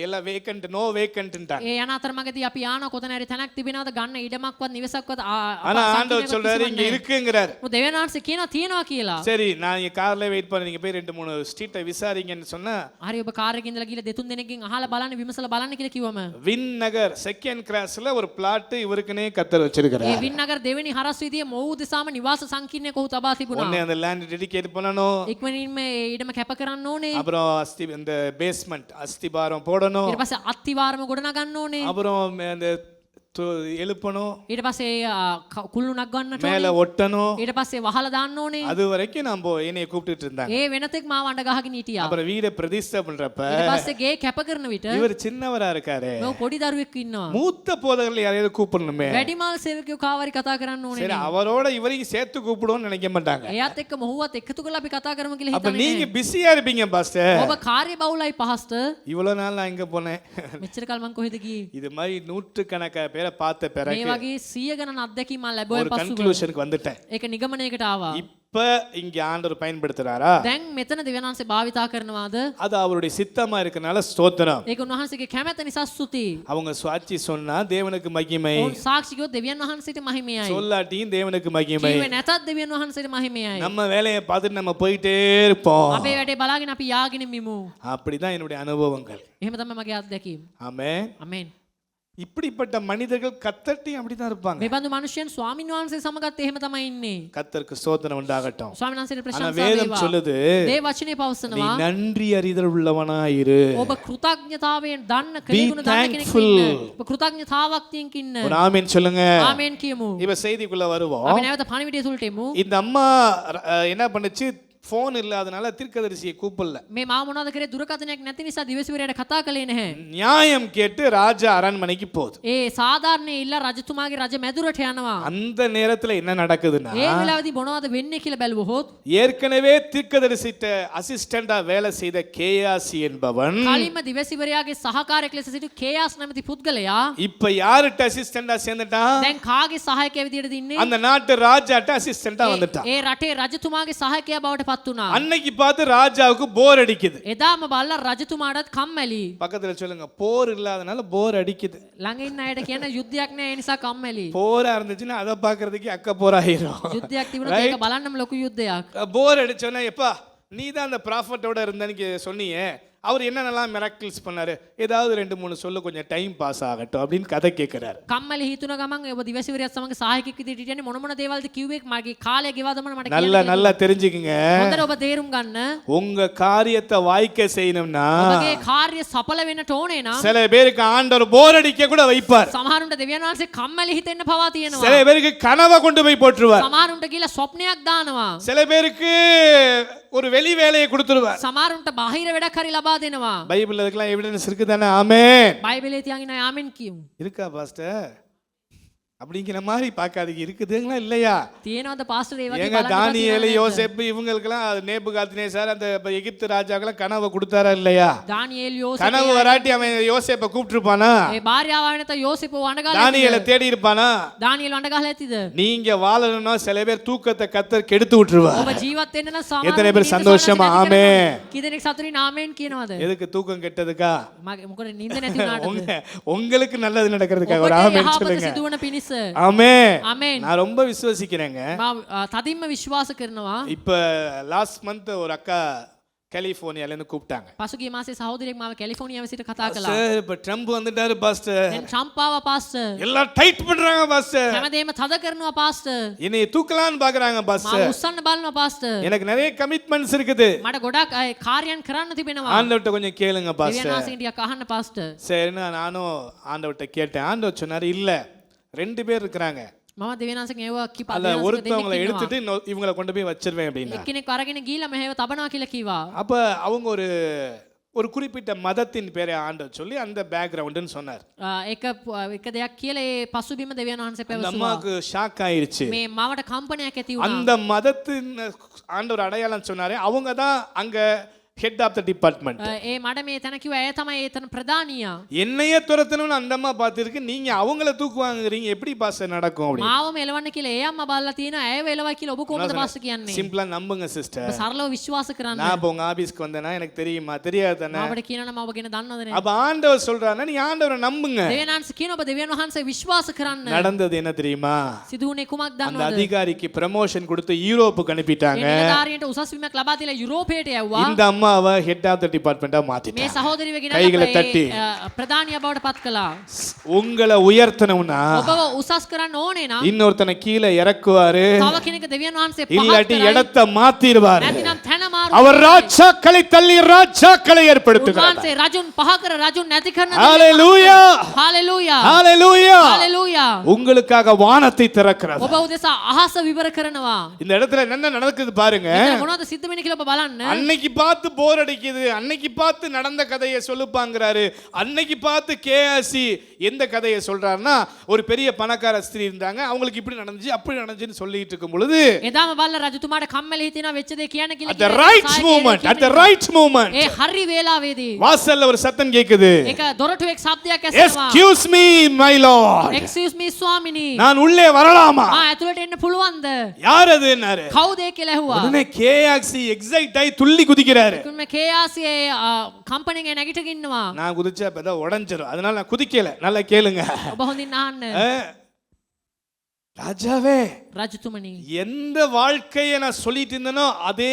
எல்லாம் வேக்கன்ட் நோ வேக்கன்ட்ன்றாங்க. ඒ යන අතරමඟදී අපි ආන කොතන හරි තැනක් තිබෙනවද ගන්න ඉඩමක්වත් නිවසක්වත් ஆனா ஆண்டவர் சொல்றாரு இங்க இருக்குங்கிறாரு. දෙවියන් වහන්සේ කියනවා තියනවා කියලා. சரி நான் இங்க கார்ல வெயிட் பண்ண நீங்க போய் 2-3 ஸ்ட்ரீட்டை விசாரிங்கன்னு சொன்னா හරි ඔබ කාර් එකේ ඉඳලා ගිහලා දෙතුන් දෙනෙක්ගෙන් අහලා බලන්න විමසලා බලන්න කියලා කිව්වම வின் நகர் செகண்ட் கிராஸ்ல ஒரு பிளாட் இவருக்குனே கத்தர் வச்சிருக்காரு. ඒ වින්නගර දෙවෙනි හරස් විදියේ මොව් දෙසාම නිවාස සංකීර්ණයක් ඔහු තබා තිබුණා. உடனே அந்த லேண்ட் டெடிகேட் பண்ணனும். ඉක්මනින්ම ඒ ඉඩම කැප කරන්න ඕනේ. அப்புறம் இந்த பேஸ்மெண்ட் அஸ்திபாரம் போடணும். ඊට පස්සේ අත්තිවාරම ගොඩනගන්න ඕනේ. அப்புறம் அந்த எழுப்பணும். ඊට පස්සේ කුළුණක් ගන්නට மேல ඕනේ. ஒட்டணும். ඊට පස්සේ වහලා දාන්න ඕනේ. அது வரைக்கும் நம்ம என்னைய கூப்பிட்டுட்டு இருந்தாங்க. ඒ වෙනතෙක් මාව අඬ ගහගෙන හිටියා. அப்புறம் வீட பிரதிஷ்டை பண்றப்ப ඊට පස්සේ ගේ කැප කරන විට இவர் சின்னவரா இருக்காரு. මේ පොඩි දරුවෙක් ඉන්නවා. மூத்த போதகர்கள் யாரையாவது கூப்பிடணுமே. වැඩිමාල් සේවකයෝ කාවරි කතා කරන්න ඕනේ. சரி அவரோட இவரையும் சேர்த்து கூப்பிடுவோம்னு நினைக்க மாட்டாங்க. එයාත් එක්ක මොහුවත් එකතු කරලා අපි කතා කරමු කියලා அப்ப හිතන්නේ. நீங்க பிஸியா இருப்பீங்க பாஸ்டர். ඔබ කාර්ය බහුලයි පහස්ට. இவ்வளவு நாள் நான் எங்க போனேன். මෙච්චර කල් මං කොහෙද ගියේ? இது மாதிரி நூற்றுக்கணக்கான பேரை பார்த்த මේ பிறகு වගේ 100 ගණන් අත්දැකීම් මම ලැබුවා ஒரு පසුව. கன்க்ளூஷனுக்கு வந்துட்டேன். ඒක නිගමනයකට ආවා. இப்ப இங்க ஆண்டவர் பயன்படுத்துறாரா? දැන් මෙතන දෙවියන් වහන්සේ භාවිතා කරනවාද? அது அவருடைய சித்தமா இருக்கனால ஸ்தோத்திரம். ඒක උන්වහන්සේගේ කැමැත්ත නිසා ස්තුතියි. அவங்க சாட்சி சொன்னா தேவனுக்கு மகிமை. ඔවුන් සාක්ෂි කිව්වොත් දෙවියන් වහන්සේට මහිමයයි. சொல்லாட்டியும் தேவனுக்கு மகிமை. කිව්වේ නැතත් දෙවියන් වහන්සේට මහිමයයි. நம்ம வேலையை பார்த்துட்டு நம்ம போயிட்டே இருப்போம். අපේ වැඩේ බලාගෙන අපි යාගෙන මිමු. அப்படிதான் என்னுடைய அனுபவங்கள். එහෙම තමයි මගේ අත්දැකීම්. ஆமென். අමෙන්. இப்படிப்பட்ட மனிதர்கள் கத்தர்ட்டையும் அப்படிதான் இருப்பாங்க. මේ බඳු මිනිසයන් ස්වාමීන් වහන්සේ සමගත් එහෙම තමයි ඉන්නේ. கத்தருக்கு ஸ்தோத்திரம் உண்டாகட்டும். ස්වාමීන් වහන්සේට ஆனா ප්‍රශංසා வேதம் වේවා. சொல்லுது දේ වචනේ நீ පවසනවා. நன்றி அறிதல் உள்ளவனாயிரு. ඔබ කෘතඥතාවයෙන් දන්න Be කලගුණ දන්න කෙනෙක් thankful. ඉන්න. ඔබ කෘතඥතාවක් තියන් ඉන්න. ஒரு ஆமென் சொல்லுங்க. ආමෙන් කියමු. இப்ப செய்திக்குள்ள வருவோம். අපි නැවත පණිවිඩය තුලට එමු. இந்த அம்மா என்ன பண்ணுச்சு? போன் இல்லாதனால தீர்க்கதரிசியை கூப்பிடல. මේ මාව මොනවද කරේ දුරකථනයක් නැති නිසා දිවසිවරයට කතා කළේ නැහැ. நியாயம் கேட்டு ராஜா அரண்மனைக்கு போகுது. ඒ සාධාරණේ ඉල්ල රජතුමාගේ රජ මැදුරට යනවා. அந்த நேரத்துல என்ன நடக்குதுன்னா ඒ වෙලාවේදී මොනවද වෙන්නේ කියලා බැලුවොත් ஏற்கனவே தீர்க்கதரிசிட்ட அசிஸ்டண்டா வேலை செய்த கேயாசி என்பவன் කලින්ම දිවසිවරයාගේ සහකාරයෙක් ලෙස සිටු කේයාස් නැමැති පුද්ගලයා இப்ப யார்கிட்ட அசிஸ்டண்டா சேர்ந்துட்டான்? දැන් කාගේ සහායකයා විදියට දින්නේ? அந்த நாட்டு ராஜாட்ட அசிஸ்டண்டா வந்துட்டான். ඒ රටේ රජතුමාගේ සහායකයා බවට පත් වුණා. அன்னைக்கு பார்த்து ராஜாவுக்கு போர் அடிக்குது. එදාම බලලා රජතුමාටත් කම්මැලි. பக்கத்துல சொல்லுங்க, போர் இல்லாதனால போர் அடிக்குது. ළඟ ඉන්න අයට කියන යුද්ධයක් නෑ ඒ නිසා කම්මැලි. போரா இருந்துச்சுன்னா அதை பாக்குறதுக்கு அக்க போராயிரும். යුද්ධයක් තිබුණොත් ඒක බලන්නම ලොකු යුද්ධයක්. போர் அடிச்சோன்னா எப்பா நீ தான் அந்த ப்ராஃபட்டோட இருந்தேன்னு சொன்னீங்க, அவர் என்னென்னலாம் மிராக்கிள்ஸ் பண்ணாரு, ஏதாவது 2-3 சொல்ல கொஞ்சம் டைம் பாஸ் ஆகட்டும் அப்படின்னு கதை கேட்கிறாரு. කම්මැලි හිතුන ගමන් ඔබ දිවසිවරයත් සමග සහායකෙක් විදිහට හිටියනේ මොන මොන දේවල්ද කිව්වේ මගේ කාලය ගෙවා දමන මට நல்லா தெரிஞ்சுக்குங்க. හොඳට ඔබ තේරුම් ගන්න. உங்க காரியத்தை வாய்க்க செய்யணும்னா ඔබගේ කාර්ය සඵල වෙන්නට ඕනේ නම් சில பேருக்கு ஆண்டவர் போர் அடிக்க கூட வைப்பார். සමහරුන්ට දෙවියන් වහන්සේ කම්මැලි හිතෙන්න පවා තියෙනවා. சில பேருக்கு கனவை கொண்டு போய் போட்டுருவார். සමහරුන්ට කියලා ස්වප්නයක් දානවා. சில பேருக்கு ஒரு வெளி வேலையை கொடுத்துருவார். සමහරුන්ට බාහිර වැඩක් හරි ලබා දෙනවා. பைபிள்ல இதுக்கெல்லாம் எவிடன்ஸ் இருக்குதானே? ஆமென். බයිබලයේ තියාගෙන ආමෙන් කියමු. இருக்கா பாஸ்டர்? அப்படிங்கிற மாதிரி பார்க்காதீங்க. இருக்குதுங்களா இல்லையா? තියෙනවද පාස්ටර් ඒ වගේ ஏங்க බලන්න தானியேல் තියෙනවද? யோசேப்பு இவங்களுக்கெல்லாம் நேபுகாத்நேசார் அந்த எகிப்து ராஜாக்கெல்லாம் கனவை கொடுத்தாரா இல்லையா? දානියේල් යෝසේප கனவு வராட்டி அவன் யோசேப்பை கூப்பிட்டுருப்பானா? ඒ භාර්යාව නැත යෝසේප වණගාලා தானியேலை தேடி இருப்பானா? දානියේල් වණගාලා ඇතිද? நீங்க வாழணும்னா சில பேர் தூக்கத்தை கத்தர் கெடுத்து விட்டுருவார். ඔබ ජීවත් වෙන්න නම් සාමාන්‍ය எத்தனை பேர் சந்தோஷமா ஆமென்? කීදෙනෙක් සතුටින් ආමෙන් කියනවද? எதுக்கு தூக்கம் கெட்டதுக்கா? මගේ මොකද නිින්ද නැති වුණාටද? உங்களுக்கு நல்லது நடக்கிறதுக்காக ஒரு ඔබට ஆமென் යහපත சொல்லுங்க. සිදුවන පිණිස ஆமென். ආමෙන්. நான் ரொம்ப விசுவாசிக்கிறேங்க. මම තදින්ම විශ්වාස කරනවා. இப்ப லாஸ்ட் மந்த் ஒரு அக்கா கலிபோர்னியால இருந்து கூப்பிட்டாங்க. පසුගිය මාසේ සහෝදරියක් මාව කැලිෆෝනියාවේ සිට කතා කළා. சார் இப்ப ட்ரம்ப் வந்துட்டாரு பாஸ்டர். දැන් ට්‍රම්ප් පාස්ටර්. எல்லாம் டைட் பண்றாங்க பாஸ்டர். හැමදේම තද කරනවා පාස්ටර්. என்னைய தூக்கலான்னு பாக்குறாங்க මාව பாஸ்டர். උස්සන්න බලනවා පාස්ටර්. எனக்கு நிறைய கமிட்மெண்ட்ஸ் இருக்குது. මට ගොඩක් කාර්යයන් කරන්න තිබෙනවා. ஆண்டவர்ட்ட கொஞ்சம் கேளுங்க දෙවියන් பாஸ்டர். වහන්සේගෙන් ටිකක් අහන්න පාස්ටර්. சரின்னு நானும் ஆண்டவர்ட்ட கேட்டேன். ஆண்டவர் சொன்னாரு இல்ல 2 பேர் இருக்காங்க. මම දෙවියන් වහන්සේගෙන් ඒවා කිව්වා. அல்ல ஒருத்தவங்களை எடுத்துட்டு இவங்களை கொண்டு போய் வச்சிருவேன் அப்படின்னா. එක්කෙනෙක් අරගෙන ගිහලා මෙහෙව තබනවා කියලා කිව්වා. அப்ப அவங்க ஒரு குறிப்பிட்ட மதத்தின் பேரை ஆண்டவர் சொல்லி அந்த பேக்ரவுண்டுன்னு சொன்னார். එක දෙයක් කියලා ඒ පසුබිම දෙවියන් වහන්සේ அந்த පැවසුවා. அம்மாவுக்கு ஷாக் ஆயிருச்சு. මේ මවට කම්පනයක් ඇති වුණා. அந்த மதத்தின் ஆண்டவர் அடையாளம் சொன்னாரே அவங்க தான் அங்க head of the department. ඒ මඩ මේ තැන කිව්වා එය තමයි ඒතන ප්‍රධානියා. என்னையே துரத்தணும்னு அந்த அம்மா பார்த்திருக்கு, நீங்க அவங்கள தூக்குவாங்கறீங்க, எப்படி பாஸ் நடக்கும் அப்படி? මාවම එලවන්න කියලා ඒ අම්මා බලලා තියෙනවා ඇයව එලවයි කියලා ඔබ කොහොමද පාස් කියන්නේ? சிம்பிளா நம்புங்க ඔබ சிஸ்டர். සරලව විශ්වාස කරන්න. நான் இப்போ உங்க ஆபீஸ்க்கு வந்தேனா எனக்கு தெரியுமா தெரியாதானே? මාවට කියනවා නම් ඔබ ගැන දන්නවද නැහැ? அப்ப ஆண்டவர் சொல்றாருன்னா நீ ஆண்டவரை நம்புங்க. දෙවියන් වහන්සේ කියනවා ඔබ දෙවියන් වහන්සේ විශ්වාස කරන්න. நடந்தது என்ன தெரியுமா? සිදු වුණේ කුමක්ද அந்த දන්නවද? அதிகாரிக்கு ப்ரமோஷன் கொடுத்து யூரோப்புக்கு அனுப்பிட்டாங்க. ඒ නිලධාරියට උසස් වීමක් ලබා දීලා යුරෝපයට යවුවා. இந்த அம்மாவை ஹெட் ஆஃப் த டிபார்ட்மெண்டா මේ மாத்திட்டாங்க. සහෝදරිව கைகளை ගෙනල්ලා தட்டி. ප්‍රධානියා බවට පත් කළා. உங்களை உயர்த்தணும்னா ඔබව උසස් කරන්න ඕනේ නම් இன்னொருத்தனை கீழே இறக்குவாரு, තව කෙනෙක් දෙවියන් වහන්සේ පහත් இல்லாட்டி කරයි. இடத்தை மாத்திடுவாரு. නැතිනම් තැන මාරු அவர் ராஜாக்களை தள்ளி ராஜாக்களை ஏற்படுத்துகிறார். උන්වහන්සේ රජුන් පහ කර රජුන් නැති කරන ஹalleluya, හalleluya ஹalleluya. හalleluya. உங்களுக்காக வானத்தை திறக்கிறார். ඔබ උදෙසා අහස විවර කරනවා. இந்த இடத்துல என்ன நடக்குது பாருங்க. මෙතන මොනවද සිද්ධ වෙන්නේ කියලා ඔබ බලන්න. அன்னைக்கு பார்த்து போர் அடிக்குது, அன்னைக்கு பார்த்து நடந்த கதையை சொல்லுப்பாங்கிறாரு. அன்னைக்கு பார்த்து கேஆசி எந்த கதையை சொல்றாருன்னா, ஒரு பெரிய பணக்கார ஸ்திரீ இருந்தாங்க, அவங்களுக்கு இப்படி நடந்துச்சு அப்படி நடந்துச்சுன்னு சொல்லிட்டு இருக்கும் பொழுது එදාම බලලා රජතුමාට කම්මැලි හිතෙනවා වෙච්ච දේ කියන්න කියලා at the right moment, at the right moment ඒ හරි වේලාවේදී வாசல்ல ஒரு சத்தம் கேக்குது. ඒක දොරටුවෙක් ශබ්දයක් ඇසෙනවා. Excuse me my lord, excuse me ස්වාමිනී. நான் உள்ளே வரலாமா? ඇතුළට එන්න පුළුවන්ද? யார் அதுன்னாரு. කවුද කියලා ඇහුවා. உடனே கேஆசி எக்ஸைட் ஆகி துள்ளி குதிக்கிறாரு. මේ KRCA කම්පැනිගේ නැගිටගෙන ඉන්නවා. நான் குதிச்சா இப்பதான் உடைஞ்சிரும், அதனால நான் குதிக்கல. நல்லா கேளுங்க. ඔබ හොඳින් අහන්න. ராஜாவே, රජතුමනි எந்த வாழ்க்கையை நான் சொல்லிட்டு இருந்தேனோ அதே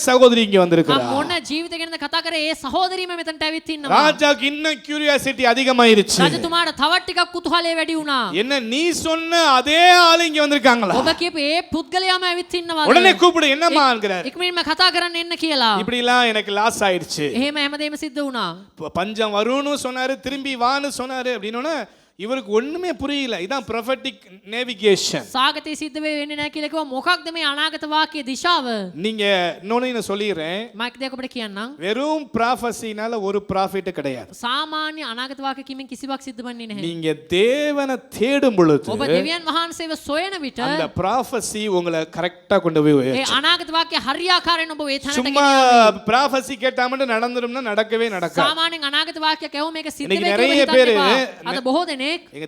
சகோதரி இங்க வந்திருக்கிறா. මොන ජීවිත ගැනද කතා කරේ ඒ සහෝදරියම මෙතනට ඇවිත් ඉන්නවා. ராஜாக்கு இன்னும் கியூரியாசிட்டி அதிகமாயிருச்சு. රජතුමාට තවත් ටිකක් කුතුහලය වැඩි වුණා. என்ன நீ சொன்ன அதே ஆளு இங்க வந்திருக்காங்களா? ඔබ කියපු ඒ පුද්ගලයාම ඇවිත් ඉන්නවා. உடனே கூப்பிடு, என்னம்மா என்கிறார். ඉක්මනින්ම කතා කරන්න එන්න කියලා. இப்படி எல்லாம் எனக்கு லாஸ் ஆயிடுச்சு. එහෙම හැමදේම සිද්ධ වුණා. பஞ்சம் வரும்னு சொன்னாரு, திரும்பி வான்னு சொன்னாரு. அப்படின்னோன்னா இவருக்கு ஒண்ணுமே புரியல. இதான் prophetic navigation. සාගතේ සිද්ධ වෙන්නේ නැහැ කියලා කිව්වා. මොකක්ද මේ අනාගත වාක්‍ය දිශාව? நீங்க இன்னொன்னு நான் சொல்லிடுறேன். මයික් දෙයක් ඔබට කියන්නම්. வெறும் ப்ராஃபஸினால ஒரு ப்ராஃபிட் கிடையாது. සාමාන්‍ය අනාගත වාක්‍ය කිමින් කිසිවක් සිද්ධ වෙන්නේ නැහැ. நீங்க தேவனை தேடும் பொழுது ඔබ දෙවියන් වහන්සේව සොයන විට அந்த ப்ராஃபஸி உங்களை கரெக்டா கொண்டு போய் ඒ අනාගත වාක්‍ය හරියාකාරයෙන් ඔබ ඒ තැනට சும்மா ගෙනියනවා. ப்ராஃபஸி கேட்டா மட்டும் நடந்துரும்னா நடக்கவே நடக்காது. සාමාන්‍යයෙන් අනාගත වාක්‍යයක් ඇහුවම මේක සිද්ධ இன்னைக்கு වෙයි நிறைய කියලා பேரு හිතන්න එපා. අද බොහෝ දෙනෙක් எங்க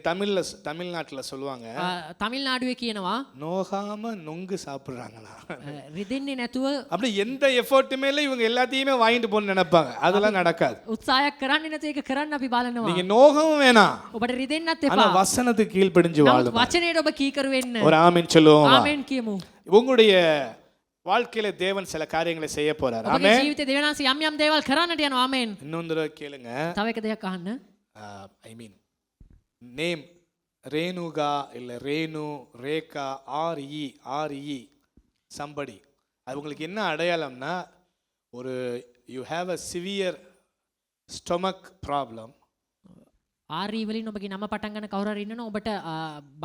தமிழ்நாட்டுல சொல்லுவாங்க, තමිල්නාඩුවේ කියනවා நோகாம நொங்கு சாப்பிடுறாங்களா. රිදෙන්නේ නැතුව அப்படி எந்த எஃபோர்ட்டுமே இல்ல, இவங்க எல்லாத்தையுமே வாங்கிட்டு போன்னு நினைப்பாங்க. அதெல்லாம் நடக்காது. උත්සාහයක් කරන්නේ නැතුව ඒක කරන්න අපි බලනවා. நீங்க நோகவும் வேணாம், ඔබට රිදෙන්නත් ஆனா එපා. வசனத்துக்கு கீழ்ப்படிஞ்சு නමුත් வாழும். වචනයට ඔබ කීකරු වෙන්න. ஒரு ஆமென் சொல்லுவோம். ආමෙන් කියමු. உங்களுடைய வாழ்க்கையில தேவன் சில காரியங்களை செய்ய போறார். ඔබගේ ஆமென். ජීවිතේ දෙවියන් වහන්සේ යම් යම් දේවල් කරන්නට යනවා. ආමෙන්. இன்னொரு தடவை கேளுங்க. තව එක දෙයක් අහන්න. ஐ மீன் நேம் ரேணுகா இல்ல ரேணு, ரேகா, ஆர்இ சம்படி. அது உங்களுக்கு என்ன அடையாளம்னா, ஒரு you have a severe stomach problem. ආරී වලින් ඔබගේ නම පටන් ගන්න කවුරු හරි ඉන්නවනම් ඔබට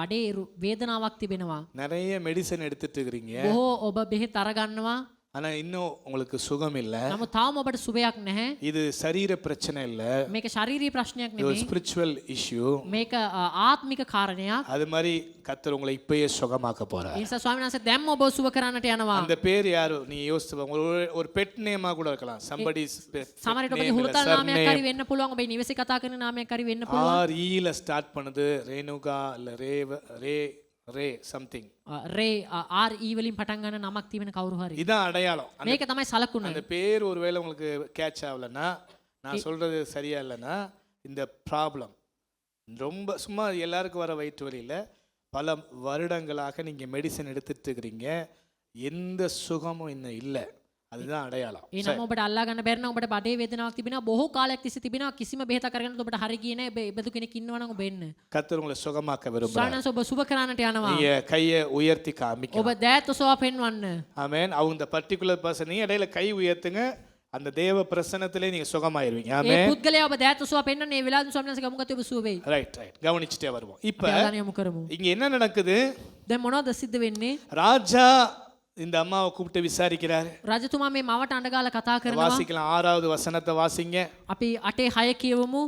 බඩේ වේදනාවක් තිබෙනවා. நிறைய மெடிசன் எடுத்துட்டு இருக்கிறீங்க, බොහෝ ඔබ බෙහෙත් අරගන්නවා. ஆனா இன்னும் உங்களுக்கு சுகம் இல்ல. නමුත් තාම ඔබට සුවයක් නැහැ. இது சரீர பிரச்சனை இல்ல, මේක ශාරීරික ප්‍රශ්නයක් இது නෙමෙයි. Spiritual issue. මේක ආත්මික කාරණයක්. அது மாதிரி கர்த்தர் உங்களை இப்பயே சுகமாக்க போறார். ඒ නිසා ස්වාමීන් වහන්සේ දැම්ම ඔබ සුව කරන්නට යනවා. அந்த பேர் யாரு நீங்க யோசிச்சு பாருங்க. ஒரு பெட் நேமா கூட இருக்கலாம். somebody's සමහරවිට ඔබගේ හුරුතල් නාමයක් හරි වෙන්න පුළුවන්. ඔබේ නිවසේ කතා කරන නාමයක් හරි වෙන්න පුළුවන්. ஆர்இல ஸ்டார்ட் பண்ணுது, ரேணுகா இல்ல ரே சம்திங். රේ RE වලින් පටන් ගන්න නමක් තියෙන කවුරු හරி. இதான் அடையாளம். මේක තමයි සලකුණ. அந்த பேர் ஒருவேளை உங்களுக்கு கேட்ச் ஆகலன்னா, நான் சொல்றது சரியா இல்லைன்னா, இந்த ப்ராப்ளம் ரொம்ப சும்மா எல்லாருக்கும் வர வயிற்று வலியில் பல வருடங்களாக நீங்க மெடிசன் எடுத்துட்டு இருக்கிறீங்க, எந்த சுகமும் இன்னும் இல்லை. அதுதான் அடையாளம். ඒ නම ඔබට අල්ලා ගන්න බැරි නම් ඔබට බඩේ වේදනාවක් තිබෙනවා. බොහෝ කාලයක් තිස්සේ තිබෙනවා. කිසිම බෙහෙතක් අරගෙන ඔබට හරි ගියේ නැහැ. බෙදු කෙනෙක් ඉන්නවා නම් ඔබ එන්න. கர்த்தர் உங்களை சுகமாக்க விரும்புறார். ස්වාමීන් වහන්සේ ඔබ සුබ කරන්නට යනවා. நீங்க கையை உயர்த்தி காமிக்கணும். ඔබ දෑත් ඔසවා පෙන්වන්න. ஆமென். அவங்க பர்టిక్యులர் பர்சன் இடையில கை உயர்த்துங்க, அந்த தேவ பிரசன்னத்திலே நீங்க சுகமாயிருவீங்க. ඒ ஆமென். පුද්ගලයා ඔබ දෑත් ඔසවා පෙන්වන්න. ඒ වෙලාවෙදී ස්වාමීන් වහන්සේ ගමුගත්තේ ඔබ සුව වෙයි. ரைட் கவனிச்சுட்டே வருவோம். இப்ப අපි අවධානය යොමු කරමු. இங்க என்ன நடக்குது? දැන් මොනවද සිද්ධ වෙන්නේ? ராஜா இந்த அம்மாவை கூப்பிட்டு விசாரிக்கிறாரு. රජතුමා මේ මවට අඬගාලා කතා කරනවා. வாசிக்கலாம். 6வது வசனத்தை வாசிங்க. අපි 8:6 කියවමු.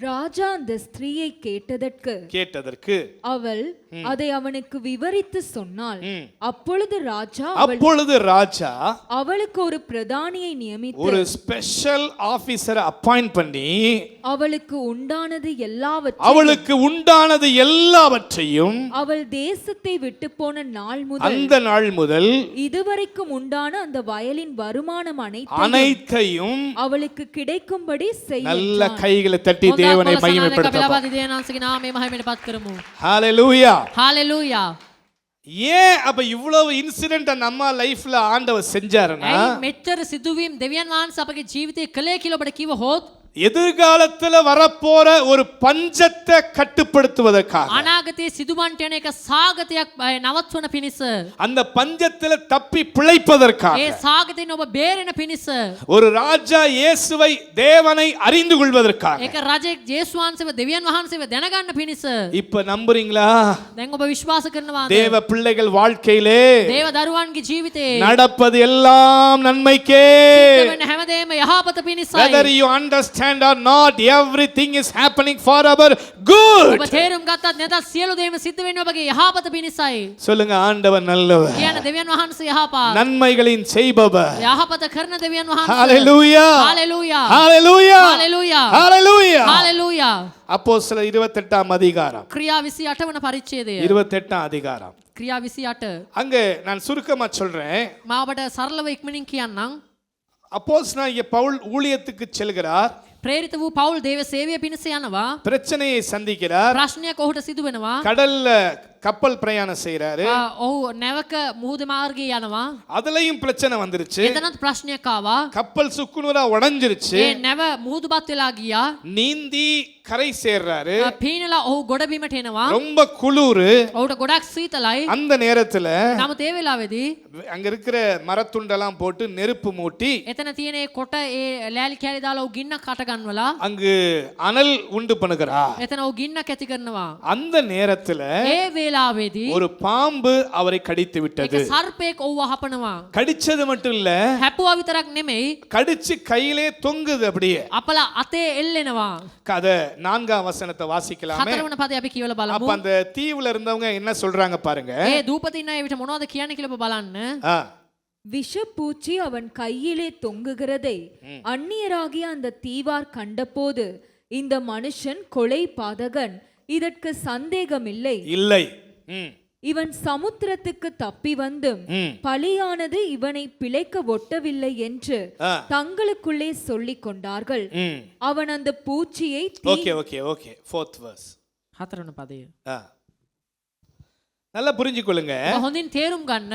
ராஜா அந்த ஸ்திரீயை கேட்டதற்கு அவள் அதை அவனுக்கு விவரித்து சொன்னாள். அப்பொழுது ராஜா அவளுக்கு ஒரு பிரதானியை நியமித்து ஒரு ஸ்பெஷல் ஆபீசரை அப்பாயிண்ட் பண்ணி அவளுக்கு உண்டானது எல்லாவற்றையும் அவள் தேசத்தை விட்டு போன அந்த நாள் முதல் இதுவரைக்கும் உண்டான அந்த வயலின் வருமானம் அனைத்தையும் அவளுக்கு கிடைக்கும்படி செய்ய. நல்ல கைகளை தட்டி தேவனை மகிமைப்படுத்துவோம். ஹalleluya ஹalleluya. ஏன் அப்ப இவ்வளவு இன்சிடென்ட் அந்த அம்மா லைஃப்ல ஆண்டவர் செஞ்சாருன்னா මෙච්චර සිදුවීම් දෙවියන් වහන්සේ අපගේ ජීවිතයේ කළේ කියලා ඔබට කිව්ව හොත් எதிர்காலத்துல வரப்போற ஒரு பஞ்சத்தை கட்டுப்படுத்துவதற்காக අනාගතයේ සිදුවන්ට යන එක සාගතයක් නවත්වන පිණිස அந்த பஞ்சத்துல தப்பி பிழைப்பதற்காக ඒ සාගතයෙන් ඔබ බේරෙන පිණිස ஒரு ராஜா இயேசுவை தேவனை அறிந்து கொள்வதற்காக ඒක රජෙක් ජේසුස් වහන්සේව දෙවියන් වහන්සේව දැනගන්න පිණිස. இப்ப நம்புறீங்களா? දැන් ඔබ විශ්වාස කරනවාද? தேவ பிள்ளைகள் வாழ்க்கையிலே දේව දරුවන්ගේ ජීවිතේ நடப்பது எல்லாம் நன்மைக்கே. වෙන හැමදේම යහපත පිණිසයි. Whether you understand or not, everything is happening for our good. ඔබ තේරුම් ගත්තත් නැතත් සියලු දේම සිද්ධ වෙන්නේ ඔබගේ යහපත පිණිසයි. சொல்லுங்க, ஆண்டவர் நல்லவர். කියන දෙවියන් වහන්සේ යහපත්. நன்மைகளின் செய்பவர். යහපත කරන දෙවියන් වහන්සේ. Hallelujah. Hallelujah. Hallelujah. Hallelujah. Hallelujah. Hallelujah. அப்போஸ்தலர் 28ஆம் அதிகாரம். ක්‍රියා 28 වන පරිච්ඡේදය. 28ஆம் அதிகாரம். ක්‍රියා 28. அங்க நான் சுருக்கமா சொல்றேன். මා ඔබට සරලව ඉක්මනින් කියන්නම්. அப்போஸ்தலனாகிய பவுல் ஊழியத்துக்கு செல்கிறார். ප්‍රේරිත වූ පවුල් දේව සේවය පිණිස යනවා. பிரச்சனையை சந்திக்கிறார். ප්‍රශ්නයක් ඔහුට සිදු වෙනවා. கடல்ல கப்பல் பிரயாணம் செய்யறாரு. ඔහු නැවක මුහුද මාර්ගයේ යනවා. அதுலயும் பிரச்சனை வந்துருச்சு. එතනත් ප්‍රශ්නයක් ආවා. கப்பல் சுக்குநூறா உடைஞ்சிருச்சு. ඒ නැව මුහුදුපත් වෙලා ගියා. நீந்தி கரை சேர்றாரு. පීනලා ඔහු ගොඩ බිමට එනවා. ரொம்ப குளிரு. ඔහුට ගොඩක් සීතලයි. அந்த நேரத்துல නමුත් ඒ වෙලාවේදී அங்க இருக்கிற மரத்துண்டெல்லாம் போட்டு நெருப்பு மூட்டி එතන තියෙන ඒ කොට ඒ ලෑලි කැලි දාලා ඔහු ගින්නක් අට ගන්නවලා அங்கு அனல் உண்டு பண்ணுகிறார். එතන ඔහු ගින්නක් ඇති කරනවා. அந்த நேரத்துல ඒ වෙලාවේදී ஒரு பாம்பு அவரை கடித்து விட்டது. ඒක සර්පෙක් ඔහුව හපනවා. கடிச்சது மட்டும் இல்ல, හැපුවා විතරක් නෙමෙයි கடிச்சு கையிலே தொங்குது அப்படியே. අපලා අතේ එල්ලෙනවා. கத 4ஆம் வசனத்தை வாசிக்கலாமே. 4 වන පදේ අපි කියවලා அப்ப බලමු. அந்த தீவுல இருந்தவங்க என்ன சொல்றாங்க பாருங்க. ඒ දූපතින් අය විතර මොනවද කියන්නේ කියලා ඔබ බලන්න. விஷப்பூச்சி அவன் கையிலே தொங்குகிறதை அந்நியராகிய அந்த தீவார் கண்டபோது இந்த மனுஷன் கொலை பாதகன், இதற்கு சந்தேகமில்லை. இல்லை. இவன் சமுத்திரத்துக்கு தப்பி வந்தும் பலியானது இவனை பிழைக்க ஒட்டவில்லை என்று தங்களுக்குள்ளே சொல்லிக் கொண்டார்கள். அவன் அந்த பூச்சியை fourth verse 4 වන පදය நல்லா புரிஞ்சுக்கொள்ளுங்க. හොඳින් තේරුම් ගන්න.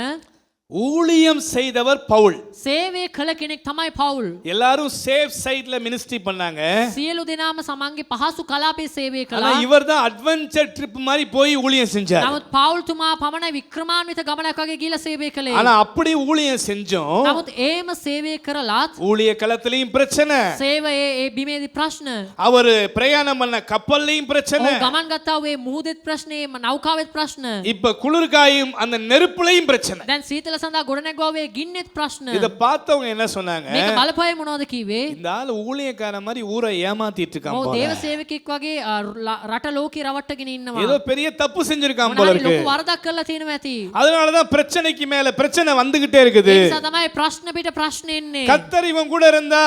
ஊழியம் செய்தவர் பவுல். සේවය කළ කෙනෙක් තමයි පවුල්. எல்லாரும் சேஃப் சைடுல மினிஸ்ட்ரி பண்ணாங்க. සියලු දෙනාම සමන්ගේ පහසු කලාපේ සේවය ஆனா කළා. இவர்தான் அட்வென்ச்சர் ட்ரிப் மாதிரி போய் ஊழியம் செஞ்சார். නමුත් පවුල් තුමා පමණයි වික්‍රමාන්විත ගමනක් වගේ ගිහලා සේවය කළේ. ஆனா அப்படி ஊழியம் செஞ்சோம். නමුත් ඒම සේවය කරලත් ஊழிய களத்திலயும் பிரச்சனை. සේවයේ ඒ බිමේදී ප්‍රශ්න. அவர் பிரயாணம் பண்ண கப்பல்லையும் பிரச்சனை. ඔහු ගමන් ගත්තා වූ මුහුදෙත් ප්‍රශ්නේ, නෞකාවෙත් ප්‍රශ්න. இப்ப குளிர்காயும் அந்த நெருப்புலையும் பிரச்சனை. දැන් සීතල සඳහා ගොඩනැගුවා ගින්නෙත් ප්‍රශ්න. இத பார்த்தவங்க என்ன சொன்னாங்க? මේක බලපෑම මොනවද කිව්වේ? இந்த ஆளு ஊழியக்காரன் மாதிரி ஊரை ஏமாத்திட்டு இருக்கான் ඔව් போல. දේව සේවකෙක් වගේ රට ලෝකේ රවට්ටගෙන ඉන්නවා. ஏதோ பெரிய தப்பு செஞ்சிருக்கான் போல இருக்கு. ලොකු වරදක් කරලා තියෙනවා ඇති. அதனால தான் பிரச்சனைக்கு மேல பிரச்சனை வந்துகிட்டே இருக்குது. ඒ නිසා තමයි ප්‍රශ්න පිට ප්‍රශ්න එන්නේ. கர்த்தர் இவன் கூட இருந்தா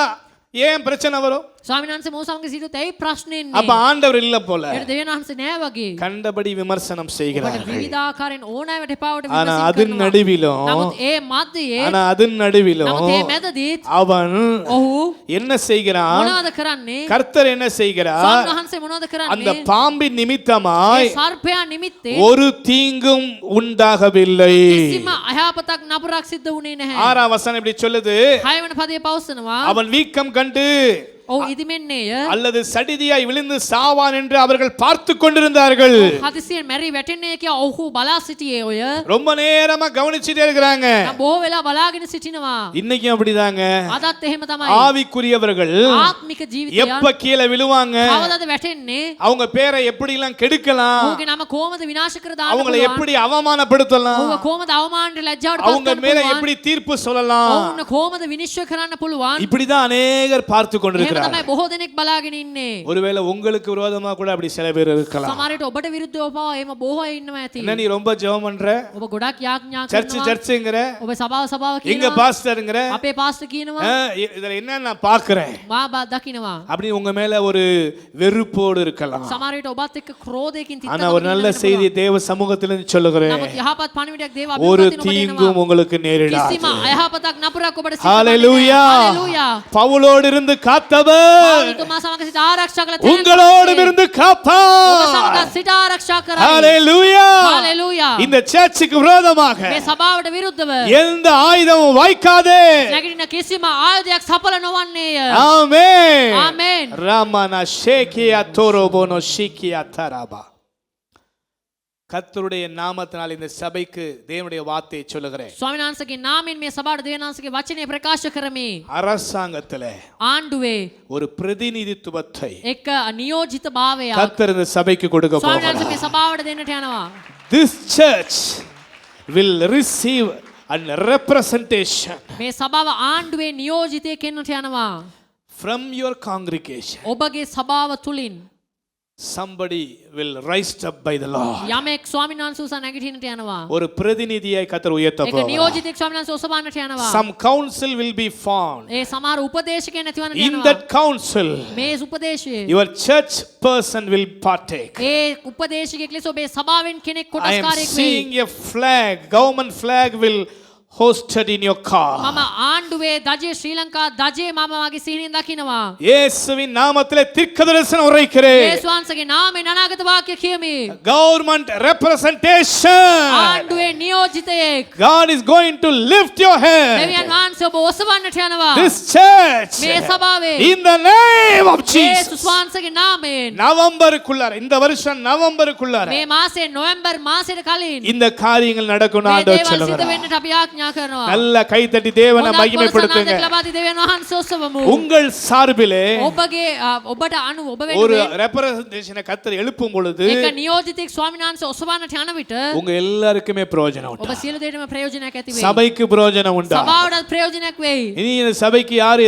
ஏன் பிரச்சனை வரும்? ස්වාමීන් වහන්සේ මෝසම්ගේ සිටුත් ඇයි ප්‍රශ්න එන්නේ? அப்ப ஆண்டவர் இல்ல போல. ඒකට දෙවියන් වහන්සේ නෑ වගේ. கண்டபடி விமர்சனம் ඔබට செய்கிறார்கள். විවිධාකාරයෙන් ඕනෑවට එපාවට ஆனா විමසීම් அதன் කරනවා. நடுவிலும் නමුත් ඒ මැදයේ ஆனா அதன் நடுவிலும் නමුත් ඒ මැදදීත් அவன் ඔහු என்ன செய்கிறான்? මොනවද කරන්නේ? கர்த்தர் என்ன செய்கிறார்? ස්වාමීන් වහන්සේ මොනවද அந்த කරන්නේ? பாம்பின் நிமித்தமாய் ඒ සර්පයා නිමිත්තේ ஒரு தீங்கும் உண்டாகவில்லை. කිසිම අයහපතක් නපුරක් සිද්ධ වුණේ නැහැ. 6ஆம் வசனம் இப்படி சொல்லுது. 6 වෙනි පදයේ පවසනවා. அவன் வீக்கம் கண்டு ඔව් ඉදිමෙන්නේය. அல்லது சடிதியாய் விழுந்து சாவான் என்று அவர்கள் பார்த்து கொண்டிருந்தார்கள். හදිසියෙන් මැරි වැටෙන්නේ කියලා ඔහු බලා සිටියේ ඔය. ரொம்ப நேரமா கவனிச்சிட்டே இருக்காங்க. බොහෝ වෙලා බලාගෙන සිටිනවා. இன்னைக்கும் அப்படிதாங்க. අදත් එහෙම තමයි. ஆவிக்குரியவர்கள் ආත්මික ජීවිතය எப்ப கீழே விழுவாங்க, කවදාද වැටෙන්නේ? அவங்க பேரை எப்படி எல்லாம் கெடுக்கலாம், ඔහුගේ නම කොහොමද විනාශ කර දාන්න அவங்களை පුළුවන්? எப்படி அவமானப்படுத்தலாம், ඔහුව කොහොමද අවමානට ලැජ්ජාවට පත් அவங்க කරන්න மேல පුළුවන්? எப்படி தீர்ப்பு சொல்லலாம், ඔවුන් කොහොමද විනිශ්චය කරන්න පුළුවන්? இப்படிதான் அநேகர் பார்த்து கொண்டிருக்கிறார்கள். கொண்டிருக்கிறார். තමයි බොහෝ දෙනෙක් බලාගෙන ඉන්නේ. ஒருவேளை உங்களுக்கு விரோதமா கூட அப்படி சில பேர் இருக்கலாம். සමහර විට ඔබට විරුද්ධව පවා එහෙම බොහෝ අය ඉන්නවා ඇති. என்ன நீ ரொம்ப ஜெபம் பண்ற, ඔබ ගොඩක් යාඥා சர்ச் කරනවා. சர்ச்ங்கற, ඔබ සභාව எங்க කියනවා. பாஸ்டர்ங்கற, අපේ පාස්ටර් කියනවා. இதுல என்ன நான் பார்க்கிறேன் මා දකිනවා. அப்படி உங்க மேல ஒரு வெறுப்போடு இருக்கலாம். සමහර විට ඔබත් එක්ක ක්‍රෝධයකින් ஆனா ஒரு நல்ல තිත්තකමින් செய்தி தேவ சமூகத்திலிருந்து சொல்லுகிறேன். නමුත් යහපත් පණිවිඩයක් දේව ஒரு අභිවෘද්ධිය ඔබට தீங்கும் එනවා. உங்களுக்கு நேரிடாது. කිසිම අයහපතක් නපුරක් ඔබට සිද්ධ ஹalleluya. හalleluya. பவுலோடு இருந்து காத்தவர் පවුලතුමා සමග සිට ආරක්ෂා කළ உங்களோடு இருந்து ඔබ காப்பார். සමග සිට ආරක්ෂා කරයි. ஹalleluya. හalleluya. இந்த சர்ச்சுக்கு விரோதமாக මේ සභාවට විරුද්ධව எந்த ஆயுதமும் வைக்காதே. නැගිටින කිසිම ආයුධයක් සඵල නොවන්නේය. ஆமென். ආමේන්. ராமனா ஷேகியா தோரோபோனோ ஷிகியா தராபா. கர்த்தருடைய நாமத்தினால் இந்த சபைக்கு தேவனுடைய வார்த்தையை சொல்லுகிறேன். ස්වාමීන් වහන්සේගේ නාමයෙන් මේ සභාවට දෙවියන් වහන්සේගේ වචනය ප්‍රකාශ කරමි. அரசாங்கத்திலே ආණ්ඩුවේ ஒரு பிரதிநிதித்துவத்தை එක නියෝජිත භාවයක් கர்த்தர் இந்த சபைக்கு கொடுக்க ස්වාමීන් වහන්සේ போகிறார். මේ සභාවට දෙන්නට යනවා. This church will receive a representation මේ සභාව ආණ්ඩුවේ නියෝජිතයෙක් වෙන්නට යනවා. from your congregation. ඔබගේ සභාව තුලින් Somebody will rise up by the Lord. යමෙක් ස්වාමීන් වහන්සේ උසා නැගිටින්නට යනවා. ஒரு பிரதிநிதியை கர்த்தர் உயர்த்த ඒක போகிறார். නියෝජිතයෙක් ස්වාමීන් වහන්සේ ඔසවන්නට යනවා. Some council will be found. ඒ සමහර උපදේශකයන් ඇතිවන්නට In යනවා. that council, මේ උපදේශයේ your church person will partake. ඒ උපදේශකයෙක් ලෙස ඔබේ සභාවෙන් කෙනෙක් I am කොටස්කාරයෙක් වෙයි. seeing a flag, government flag will hosted in your car. මම ආණ්ඩුවේ දජේ ශ්‍රී ලංකා දජේ මම මගේ සිහිනෙන් දකිනවා. இயேசுவின் நாமத்திலே தீர்க்கதரிசனம் உரைக்கிறேன். යේසුස් වහන්සේගේ නාමයෙන් අනාගත වාක්‍ය කියමි. Government representation. ආණ්ඩුවේ නියෝජිතයෙක්. God is going to lift your head. දෙවියන් වහන්සේ ඔබ ඔසවන්නට යනවා. This church මේ සභාවේ in the name of Jesus. යේසුස් වහන්සේගේ නාමයෙන් நவம்பருக்குள்ளார இந்த வருஷம் நவம்பருக்குள்ளார මේ මාසේ නොවැම්බර් මාසෙට කලින් இந்த காரியங்கள் நடக்கணும் මේ ஆண்டவர் දේවල් සිද්ධ சொல்லுகிறார். වෙන්නට අපි ආඥා කරනවා. நல்ல கைதட்டி தேவனை හොඳ மகிமைப்படுத்துங்க. අත්පොළ සනාදයක් ලබා දී දෙවියන් වහන්සේ ඔසවමු. உங்கள் சார்பிலே ඔබගේ ඔබට අනුව ඔබ ஒரு වෙනුවෙන් ரெப்ரசன்டேஷனை கர்த்தர் எழுப்பும் பொழுது එක නියෝජිතෙක් ස්වාමීන් වහන්සේ ඔසවන්නට යන විට உங்க எல்லாருக்குமே பிரயோஜனம் ඔබ உண்டு. සියලු දෙයටම ප්‍රයෝජනයක් ඇති වෙයි. சபைக்கு பிரயோஜனம் உண்டா? සභාවටත් ප්‍රයෝජනයක් වෙයි. இனி இந்த சபைக்கு யாரும்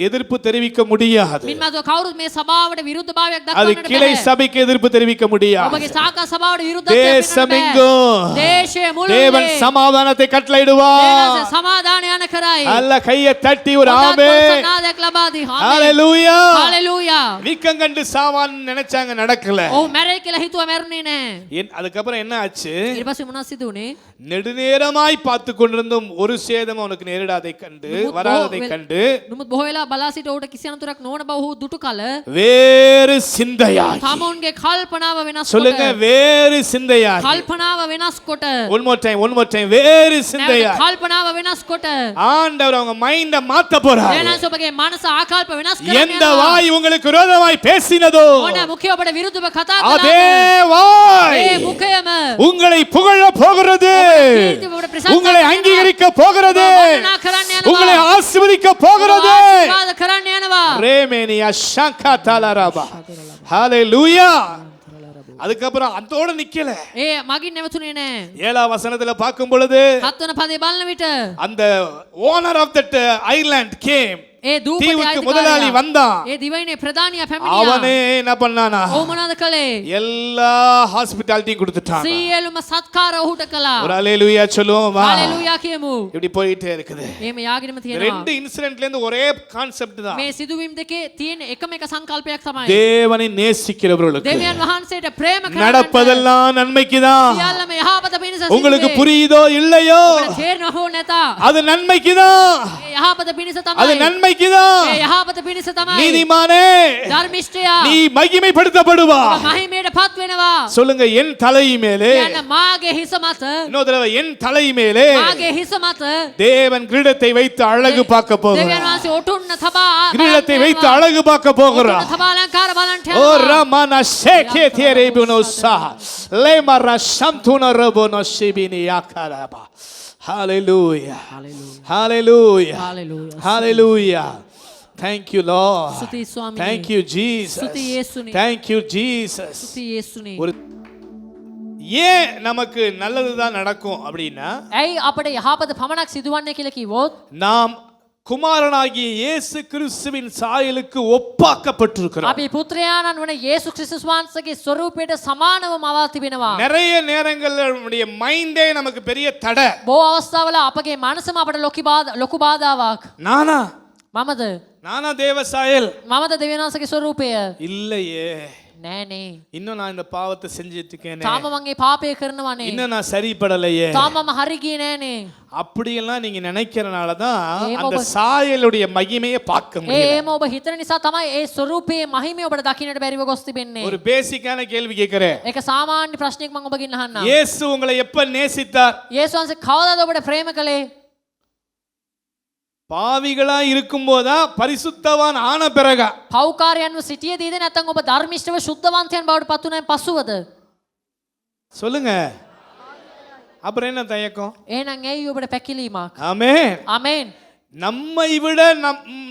எதிர்ப்பு தெரிவிக்க முடியாது. මින්මතු කවුරුත් මේ සභාවට විරුද්ධභාවයක් அது දක්වන්නට கிளை බෑ. சபைக்கு எதிர்ப்பு தெரிவிக்க முடியாது. ඔබගේ සාකා සභාවට විරුද්ධත්වයක් தேசமெங்கும் දේශය தேவன் මුළුල්ලේ சமாதானத்தை கட்டளையிடுவார். දේශ සමාදානය යන කරයි. அல்ல கையை தட்டி ஒரு හොඳ ஆமென். අත්පොළ සනාදයක් ලබා දී. ආමේන්. ஹalleluya. හalleluya. வீக்கம் கண்டு சாவான் நினைச்சாங்க நடக்கல. ඔව් මැරෙයි කියලා හිතුවා මැරුණේ නැහැ. அதுக்கப்புறம் என்ன ஆச்சு? ඊට පස්සේ මොනවද සිදු වුනේ? நெடுநேரமாய் பார்த்து கொண்டிருந்தும் ஒரு சேதம் அவனுக்கு நேரிடாதை கண்டு வராததை கண்டு නමුත් බොහෝ වෙලා බලා සිට ඌට කිසි අනතුරක් නොවන බව ඔහු දුටු කල வேறு சிந்தையாய் තමුන්ගේ කල්පනාව වෙනස් சொல்லுங்க, කොට வேறு சிந்தையாய். කල්පනාව වෙනස් කොට one more time வேறு නැවත சிந்தையாய் කල්පනාව වෙනස් කොට ஆண்டவர் அவங்க மைண்ட மாத்த போறார். වෙනස් ඔබගේ මනස ආකල්ප වෙනස් කරන්න எந்த යනවා. வாய் உங்களுக்கு விரோதமாய் பேசினதோ ඕන මුඛය ඔබට විරුද්ධව කතා அதே කළාද வாய் ඒ මුඛයම உங்களை புகழ போகிறது, කීර්තිව ඔබට ප්‍රශංසා உங்களை කරනවා. அங்கீகரிக்க போகிறது, වන්දනා කරන්න යනවා. உங்களை ஆசீர்வதிக்க போகிறது. ආශිර්වාද කරන්න යනවා. ரேமேனியா ஷங்கா தலரபா. ஹalleluya. அதுக்கப்புறம் அதோட நிக்கல. ඒ මගින් නැවතුනේ නැහැ. 7 வசனத்துல பார்க்கும் பொழுது 7 වන පදේ බලන විට அந்த owner of that island came, ඒ දූපතේ தீவுக்கு முதலாளி අයිතිකාරයා வந்தான். ඒ දිවයිනේ ප්‍රධානියා පැමිණියා. அவனே என்ன பண்ணானா? ඔහු මොනවද කළේ? எல்லா ஹாஸ்பிட்டாலிட்டியும் கொடுத்துட்டான். සියලුම සත්කාර ඔහුට කළා. ஒரு அல்லேலூயா சொல்லுவோம் வா. හalleluya කියමු. இப்படி போயிட்டே இருக்குது. එහෙම යාගෙනම තියෙනවා. ரெண்டு இன்சிடென்ட்ல இருந்து ஒரே கான்செப்ட் தான். මේ සිදුවීම් දෙකේ තියෙන එකම එක සංකල්පයක් තමයි. தேவனை நேசிக்கிறவர்களுக்கு දෙවියන් වහන්සේට ප්‍රේම කරන්න. நடப்பதெல்லாம் நன்மைக்கு தான். සියල්ලම යහපත පිණිස සිද්ධ உங்களுக்கு වේ. புரியுதோ இல்லையோ ඔබට තේරෙනව හෝ නැත. அது நன்மைக்கு தான். ඒ යහපත පිණිස அது තමයි. நன்மைக்கு தான். ඒ යහපත පිණිස තමයි. நீதிமானே, ධර්මිෂ්ඨයා நீ மகிமைப்படுத்தப்படுவா. ඔබ මහිමයට පත් වෙනවා. சொல்லுங்க, என் தலை மேலே, යන්න මාගේ හිස මත இன்னொரு தடவை என் தலை மேலே මාගේ හිස මත தேவன் கிரீடத்தை வைத்து அழகு பார்க்க දෙවියන් போகிறார். වහන්සේ ඔටුන්න තබා கிரீடத்தை வைத்து அழகு பார்க்க போகிறார். ඔටුන්න තබා අලංකාර බලන්ට ஓ යනවා. ரமன ஷேகே தேரேபுனோசா லேமர சம்துன ரபோனோ ஷிபினி யாக்கரபா. ஹalleluya. ஹalleluya. Hallelujah. Hallelujah. Thank you Lord. ස්තුති ස්වාමීනි. Thank you Jesus. ස්තුති යේසුනි. Thank you Jesus. ස්තුති යේසුනි. ஒரு ஏன் நமக்கு நல்லதுதான் நடக்கும் அப்படின்னா, ඇයි අපට යහපත පමණක් සිදුවන්නේ කියලා කිව්වොත් நாம் குமாரனாகிய இயேசு கிறிஸ்துவின் சாயலுக்கு ஒப்பாக்கப்பட்டிருக்கிறோம். අපි පුත්‍රයාණන් වන යේසු ක්‍රිස්තුස් වහන්සේගේ ස්වරූපයට සමානව මවා තිබෙනවා. நிறைய நேரங்கள்ல நம்முடைய மைண்டே நமக்கு பெரிய தடை. බොහෝ අවස්ථාවල අපගේ මනසම අපට ලොකු බාධාවක්. நானா මමද தேவ சாயல் මමද දෙවියන් වහන්සේගේ ස්වරූපය இல்லையே. නෑනේ. இன்னும் நான் இந்த பாவத்தை செஞ்சிட்டு இருக்கேனே. තාම මගේ පාපය කරනවනේ. இன்னும் நான் சரிப்படலையே. තාම මම හරි ගියේ නෑනේ. அப்படியெல்லாம் நீங்க நினைக்கிறனால தான் அந்த சாயலுடைய மகிமையை பார்க்க முடியல. ඒම ඔබ හිතන නිසා තමයි ඒ ස්වරූපයේ මහිමය ඔබට දකින්නට බැරිව ගොස් තිබෙන්නේ. ஒரு பேசிக்கான கேள்வி கேக்குறேன். ඒක සාමාන්‍ය ප්‍රශ්නයක් මම ඔබගෙන් අහන්නම්. இயேசு உங்களை எப்ப நேசித்தார்? යේසුස් වහන්සේ කවදාද ඔබට ප්‍රේම කළේ? பாவிகளா இருக்கும்போதா பரிசுத்தவான் ஆன பிறகா? පෞකාරයන්ව සිටියේදීද නැත්නම් ඔබ ධර්මිෂ්ඨව සුද්ධවන්තයන් බවට පත් වුණාන් පසුවද? சொல்லுங்க. அப்புறம் என்ன தயக்கம்? එහෙනම් ඇයි ඔබට පැකිලීමක්? ஆமென். ආමේන්. நம்மை விட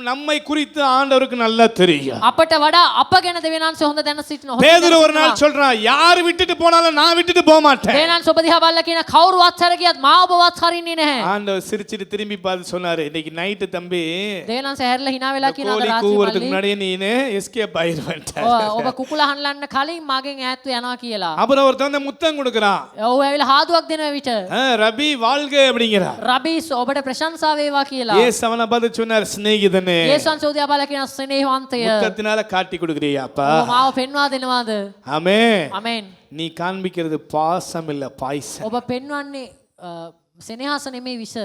நம்மை குறித்து ஆண்டவருக்கு நல்லா தெரியும். අපට වඩා අප ගැන දෙවියන් වහන්සේ හොඳ දැන සිටින பேதுரு ஒரு நாள் சொல்றான், யார் விட்டுட்டு போனாலும் நான் விட்டுட்டு போக மாட்டேன். දෙවියන් වහන්සේ ඔබ දිහා බලලා කියන කවුරු අත්හැර ගියත් මා ඔබ අත්හරින්නේ නැහැ. ஆண்டவர் சிரிச்சிட்டு திரும்பி பார்த்து சொன்னாரு, இன்னைக்கு நைட் தம்பி දෙවියන් වහන්සේ හැරිලා hina වෙලා කියන අද கோழி රාත්‍රී கூவுறதுக்கு මල්ලි முன்னாடியே நீனே எஸ்கேப் ஆயிருவன்ட்ட. ඔබ කුකුල හංලන්න කලින් මගෙන් ඈත්ව යනවා කියලා. அப்புறம் ஒருத்தன் முத்தம் கொடுக்கறான். ඔව් ඇවිල්ලා හාදුවක් දෙනවා විට. ரபி வாழ்க அப்படிங்கறான். රබීස් ඔබට ප්‍රශංසා වේවා කියලා. இயேசு அவனை பார்த்து சொன்னார், சிநேகிதனே යේසුස් වහන්සේ උදයා බලලා කියන ස්නේහවන්තය. முத்தத்தினால காட்டி கொடுக்கறியாப்பா? ඔබ මාව පෙන්වා දෙනවාද? ஆமென். ආමේන්. நீ காண்பிக்கிறது பாசம் இல்ல பாய்சன். ඔබ පෙන්වන්නේ සෙනෙහස නෙමෙයි විස.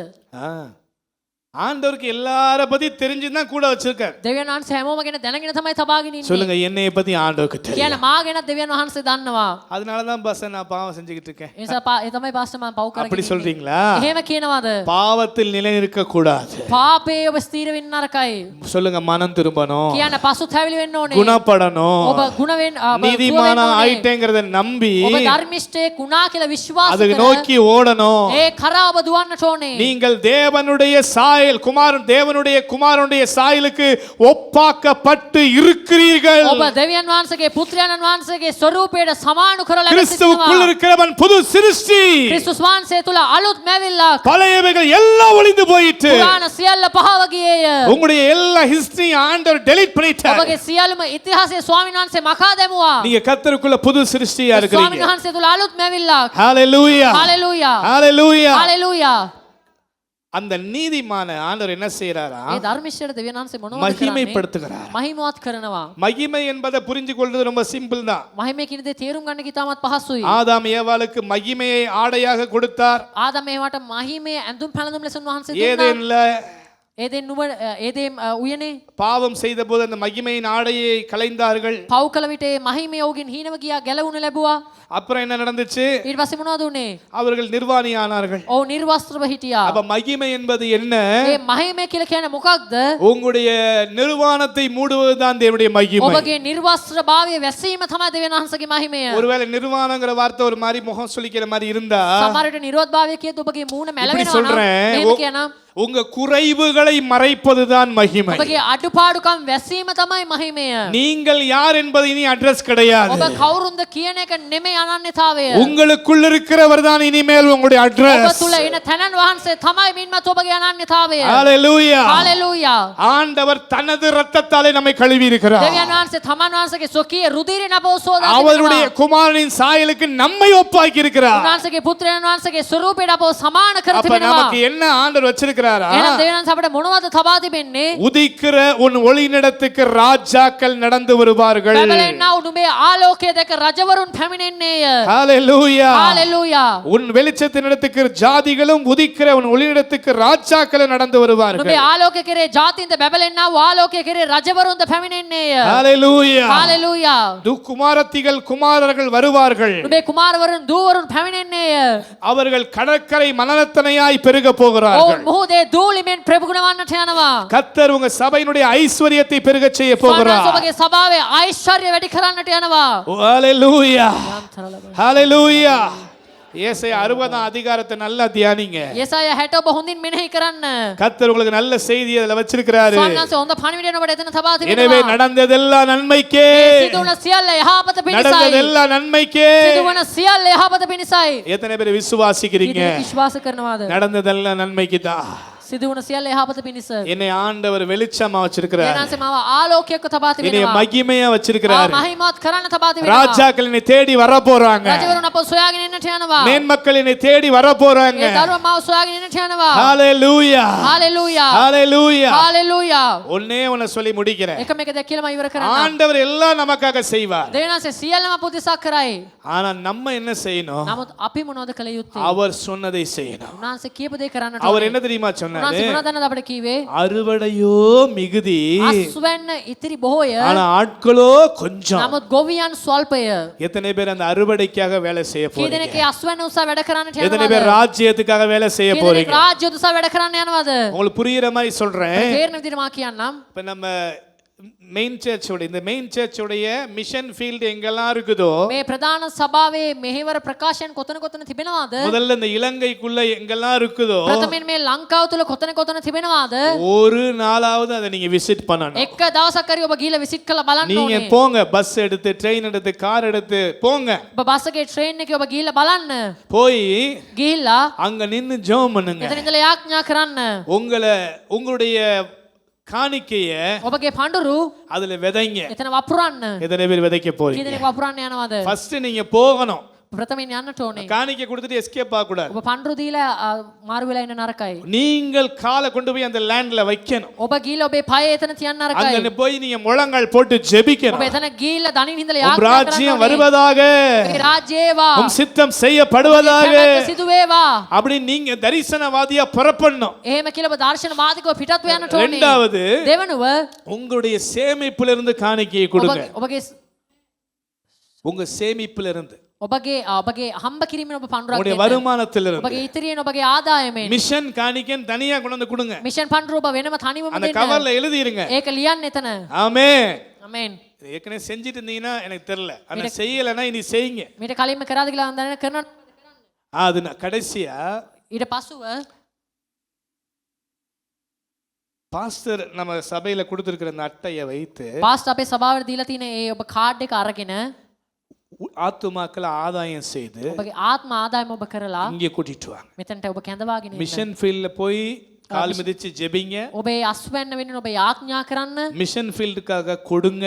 ஆண்டவருக்கு எல்லார பத்தி தெரிஞ்சுதான் கூட வச்சிருக்கார். දෙවියන් වහන්සේ හැමෝම ගැන දැනගෙන තමයි තබාගෙන ඉන්නේ. சொல்லுங்க, என்னைய பத்தி ஆண்டவருக்கு தெரியும். කියන මා ගැන දෙවියන් වහන්සේ දන්නවා. அதனால தான் பஸ் நான் பாவம் செஞ்சுக்கிட்டு இருக்கேன். ඒ නිසා ඒ තමයි පාස්ටර් මම පව් කරගෙන அப்படி ඉන්නේ. சொல்றீங்களா? එහෙම කියනවාද? பாவத்தில் நிலை இருக்க கூடாது. පාපේ ඔබ ස්ථීර වෙන්න නරකයි. சொல்லுங்க, மனம் திரும்பணும், කියන පසුතැවිලි වෙන්න ඕනේ. குணப்படணும். ඔබ ගුණ වෙන්න நீதிமான ஆயிட்டேங்கறத நம்பி ඔබ ධර්මිෂ්ඨයෙක් වුණා කියලා විශ්වාස அதுக்கு කර நோக்கி ஓடணும். ඒ කරා ඔබ දුවන්නට ඕනේ. நீங்கள் தேவனுடைய சாயல் தேவனுடைய குமாரனுடைய சாயலுக்கு ஒப்பாக்கப்பட்டு இருக்கிறீர்கள். ඔබ දෙවියන් වහන්සේගේ පුත්‍රයන්න් වහන්සේගේ ස්වරූපයට සමානු කරලා கிறிஸ்துவுக்குள் இருக்கிறவன் புது சிருஷ்டி. ක්‍රිස්තුස් වහන්සේ තුල අලුත් මැවිල්ලක්. பழையவைகள் எல்லாம் ஒளிந்து போயிட்டு පුරාණ සියල්ල පහව ගියේය. உங்களுடைய எல்லா ஹிஸ்டரி ஆண்டவர் டெலீட் பண்ணிட்டார். ඔබගේ සියලුම ඉතිහාසයේ ස්වාමීන් වහන්සේ මකා දැමුවා. நீங்க கர்த்தருக்குள்ள புது சிருஷ்டியா ස්වාමීන් இருக்கிறீங்க. වහන්සේ තුල අලුත් මැවිල්ලක්. ஹalleluya, හalleluya, ஹalleluya. හalleluya. அந்த நீதிமான ஆண்டவர் என்ன செய்யறாரா? ඒ ධර්මිෂ්ඨයට දෙවියන් වහන්සේ මොනවද කරන්නේ? மகிமைப்படுத்துகிறார். මහිමවත් කරනවා. மகிமை என்பதை புரிஞ்சு கொள்றது ரொம்ப சிம்பிள் தான். මහිමේ කියන දේ තේරුම් ගන්න කිතාමත් පහසුයි. ஆதாம் ஏவாளுக்கு மகிமையை ஆடையாக கொடுத்தார். ආදම ඒවට මහිමේ ඇඳුම් පැළඳුම් ලෙස උන්වහන්සේ දුන්නා. ஏதேன்ல ඒදෙන් නුඹ ඒදෙන් උයනේ பாவம் செய்த போது அந்த மகிமையின் ஆடையை களைந்தார்கள். පව් කළ විට ඒ මහිමේ ඔහුගෙන් හීනව ගියා ගැලවුණ ලැබුවා. அப்புறம் என்ன நடந்துச்சு? ඊට පස්සේ මොනවද උනේ? அவர்கள் நிர்வாணியானார்கள். ඔව් නිර්වස්ත්‍රව හිටියා. அப்ப மகிமை என்பது என்ன? ඒ මහිමේ කියලා කියන්නේ මොකක්ද? உங்களுடைய நிர்வாணத்தை மூடுவதுதான் தேவனுடைய மகிமை. ඔබගේ නිර්වස්ත්‍ර භාවයේ වැසීම තමයි දෙවියන් වහන්සේගේ මහිමය. ஒருவேளை நிர்வாணங்கிற வார்த்தை ஒரு மாதிரி முகம் சுளிக்கிற மாதிரி இருந்தா, සමහර විට නිරෝධ භාවය කියද්දී ඔබගේ මූණ இப்படி මැලවෙනවා නම් சொல்றேன், එහෙම කියනවා. உங்க குறைவுகளை மறைப்பதுதான் மகிமை. ඔබගේ අඩුපාඩුකම් වැසීම තමයි මහිමය. நீங்கள் யார் என்பது இனி அட்ரஸ் கிடையாது. ඔබ කවුරුන්ද කියන එක නෙමෙයි අනන්‍යතාවය. உங்களுக்குள்ள இருக்கிறவர் தான் இனிமேல் உங்களுடைய ඔබ அட்ரஸ். තුල ඉන තනන් වහන්සේ තමයි මින්මත් ඔබගේ අනන්‍යතාවය. ஹalleluya. හalleluya. ஆண்டவர் தனது இரத்தத்தாலே நம்மை கழுவி இருக்கிறார். දෙවියන් වහන්සේ තමන් වහන්සේගේ සොකී රුධිරේ නබෝසෝදා அவருடைய குமாரனின் சாயலுக்கு நம்மை ஒப்பாக்கி இருக்கிறார். උන්වහන්සේගේ පුත්‍රයන් වහන්සේගේ ස්වරූපයට අපව සමාන කර அப்ப තිබෙනවා. நமக்கு என்ன ஆண்டவர் வச்சிருக்கிறாரா? එහෙනම් දෙවියන් වහන්සේ අපිට මොනවද තබා තිබෙන්නේ? உதிக்கிற உன் ஒளியினிடத்துக்கு ராஜாக்கள் நடந்து வருவார்கள். බබලෙන්නා උඩුඹේ ආලෝකයේ දැක රජවරුන් පැමිණෙන්නේය. ஹalleluya. හalleluya. உன் வெளிச்சத்தினிடத்துக்கு ஜாதிகளும் உதிக்கிற உன் ஒளியினிடத்துக்கு ராஜாக்கள் நடந்து வருவார்கள். උඹේ ආලෝකයේ කෙරේ ජාතින්ද බබලෙන්නා වූ ආලෝකයේ කෙරේ රජවරුන්ද පැමිණෙන්නේය. ஹalleluya. හalleluya. குமாரத்திகள் குமாரர்கள் வருவார்கள். උඹේ කුමාරවරුන් දූවරුන් පැමිණෙන්නේය. அவர்கள் கடற்கரை மணலத்தனையாய் பெருக போகிறார்கள். ඔවුන් මොහොතේ දූලිමෙන් ප්‍රභුණ වන්නට යනවා. கர்த்தர் உங்க சபையினுடைய ஐஸ்வரியத்தை பெருகச் செய்ய போகிறார். ඔබගේ සභාවේ ஐශ්වර්ය වැඩි කරන්නට යනවා. ஹalleluya. ஹalleluya. ஏசாயா 60 அதிகாரத்தை நல்லா தியானிங்க. යසායා 60 ඔබ හොඳින් මෙනෙහි කරන්න. கர்த்தர் உங்களுக்கு நல்ல செய்தி அதுல வச்சிருக்கிறாரு. ස්වාමීන් හොඳ පණිවිඩයක් ඔබට එතන තබා எனவே තිබෙනවා. நடந்ததெல்லாம் நன்மைக்கே. සිදුවන සියල්ල යහපත පිණිසයි. நடந்ததெல்லாம் நன்மைக்கே. සිදුවන සියල්ල යහපත පිණිසයි. எத்தனை பேர் விசுவாசிக்கிறீங்க? විශ්වාස කරනවාද? நடந்ததெல்லாம் நன்மைக்கு தான். සිදු වුණ සියල්ල යහපත පිණිස. என்னை ஆண்டவர் வெளிச்சமா வச்சிருக்கிறார். එනාසේ මාව ආලෝකයක තබා என்னை තිබෙනවා. மகிமையா வச்சிருக்கிறார். මහිමවත් කරන්න තබා තිබෙනවා. ராஜாக்கள் என்னை தேடி வர போறாங்க. රජවරුන් අපව සොයාගෙන එන්නට යනවා. மேன்மக்கள் என்னை தேடி வர போறாங்க. ඒ දරුවා මාව සොයාගෙන එන්නට යනවා. ஹalleluya හalleluya. ஹalleluya. හalleluya. ஒண்ணே ஒன்னு சொல்லி முடிக்கிறேன். එක මේක දැක් කියලා මම ඉවර කරන්න. ஆண்டவர் எல்லாம் நமக்காக செய்வார். දෙවියන්සේ සියල්ලම පුදිසා කරයි. ஆனா நம்ம என்ன செய்யணும்? නමුත් අපි මොනවද කළ යුත්තේ? அவர் சொன்னதை செய்யணும். උන්වහන්සේ කියපු දේ කරන්නට அவர் ඕනේ. என்ன தெரியுமா சொன்னாரு? උන්වහන්සේ මොනවද අපිට කිව්වේ? அறுவடையோ மிகுதி, අස්වැන්න ඉතිරි බොහෝය. ஆனா ஆட்களோ கொஞ்சம். නමුත් ගොවියන් ස්වල්පය. எத்தனை பேர் அந்த அறுவடைக்காக வேலை செய்ய කී போறீங்க? දෙනෙක් ඒ අස්වැන්න උසා වැඩ කරන්නට எத்தனை යනවද? பேர் ராஜ்யத்துக்காக வேலை செய்ய කී දෙනෙක් போறீங்க? රාජ්‍ය උදෙසා වැඩ කරන්න යනවද? உங்களுக்கு புரியுற மாதிரி சொல்றேன். තේරෙන විදිහට මා කියන්නම්. இப்ப நம்ம மெயின் சர்ச்சோட இந்த மெயின் சர்ச்சோடைய மிஷன் ஃபீல்ட் எங்கெல்லாம் இருக்குதோ, මේ ප්‍රධාන සභාවේ මෙහෙවර ප්‍රකාශයන් කොතන කොතන තිබෙනවද? முதல்ல இந்த இலங்கைக்குள்ள எங்கெல்லாம் இருக்குதோ, ප්‍රථමයෙන් මේ ලංකාව තුල කොතන කොතන තිබෙනවද? ஒரு நாளாவது அதை நீங்க விசிட் பண்ணணும். එක දවසක් හරි ඔබ ගිහලා විසිට් කරලා බලන්න நீங்க ඕනේ. போங்க, பஸ் எடுத்து ட்ரெயின் எடுத்து கார் எடுத்து போங்க. ඔබ බස් එකේ ට්‍රේන් එකේ ඔබ ගිහලා බලන්න. போய் ගිහිල්ලා அங்க நின்னு ஜெபம் பண்ணுங்க. එතන ඉඳලා යාඥා කරන්න. உங்களுடைய காணிக்கைய ඔබගේ පඬුරු அதுல விதைங்க. එතන වපුරන්න. எத்தனை பேர் விதைக்க කී போறீங்க? දෙනෙක් වපුරන්න යනවද? ஃபர்ஸ்ட் நீங்க போகணும். ප්‍රථමයෙන් යන්නට ඕනේ. காணிக்கை கொடுத்துட்டு எஸ்கேப் ஆக கூடாது. ඔබ පඬුරු දීලා මාරු වෙලා ඉන්න නරකයි. நீங்கள் காலை கொண்டு போய் அந்த லேண்ட்ல வைக்கணும். ඔබ ගිහලා ඔබේ පය එතන තියන්න නරකයි. அங்க போய் நீங்க முழங்கால் போட்டு ඔබ ஜெபிக்கணும். එතන ගිහලා දණින් හිඳලා உம் යාඥා ராஜ்யம் කරන්න ඕනේ. வருவதாக, ඔබේ රාජ්‍යේවා. உம் சித்தம் செய்யப்படுவதாக සිදු වේවා. அப்படி நீங்க தரிசனவாதியா புறப்படணும். එහෙම කියලා ඔබ දර්ශනවාදිකව පිටත් වෙන්නට ඕනේ. இரண்டாவது, දෙවනුව உங்களுடைய சேமிப்புல இருந்து காணிக்கையை கொடுங்க. ඔබගේ உங்க சேமிப்புல இருந்து, ඔබගේ හම්බ කිරීමෙන් ඔබ පඬුරක් உங்களுடைய දෙන්න. வருமானத்துல இருந்து. ඔබගේ ඉතිරියෙන් ඔබගේ ආදායමෙන් மிஷன் காணிக்கைன்னு தனியா கொண்டு வந்து கொடுங்க. මිෂන් පඬුර ඔබ වෙනම තනිවම அந்த දෙන්න. கவர்ல எழுதிருங்க. ඒක ලියන්න එතන. ஆமென். ආමෙන්. இது ஏற்கனவே செஞ்சிட்டு இருந்தீங்கன்னா எனக்கு தெரியல, ஆனா செய்யலைன்னா இனி செய்யுங்க. මීට කලින්ම කරාද කියලා වන්දන කරනවා. அது கடைசியா ඊට පසුව பாஸ்டர் நம்ம சபையில கொடுத்திருக்கிற அந்த அட்டையை வைத்து පාස්ටර් අපේ සභාවට දීලා තියෙන ඒ ඔබ කාඩ් එක අරගෙන ஆத்துமாக்களை ஆதாயம் செய்து ඔබගේ ආත්ම ආදායම ඔබ කරලා இங்கே கூட்டிட்டு வாங்க. මෙතනට ඔබ කැඳවාගෙන එන්න. மிஷன் ஃபீல்ட்ல போய் கால் மிதிச்சு ஜெபிங்க. ඔබේ අස්වැන්න වෙනුවෙන් ඔබ යාඥා කරන්න. மிஷன் ஃபீல்டுக்காக கொடுங்க.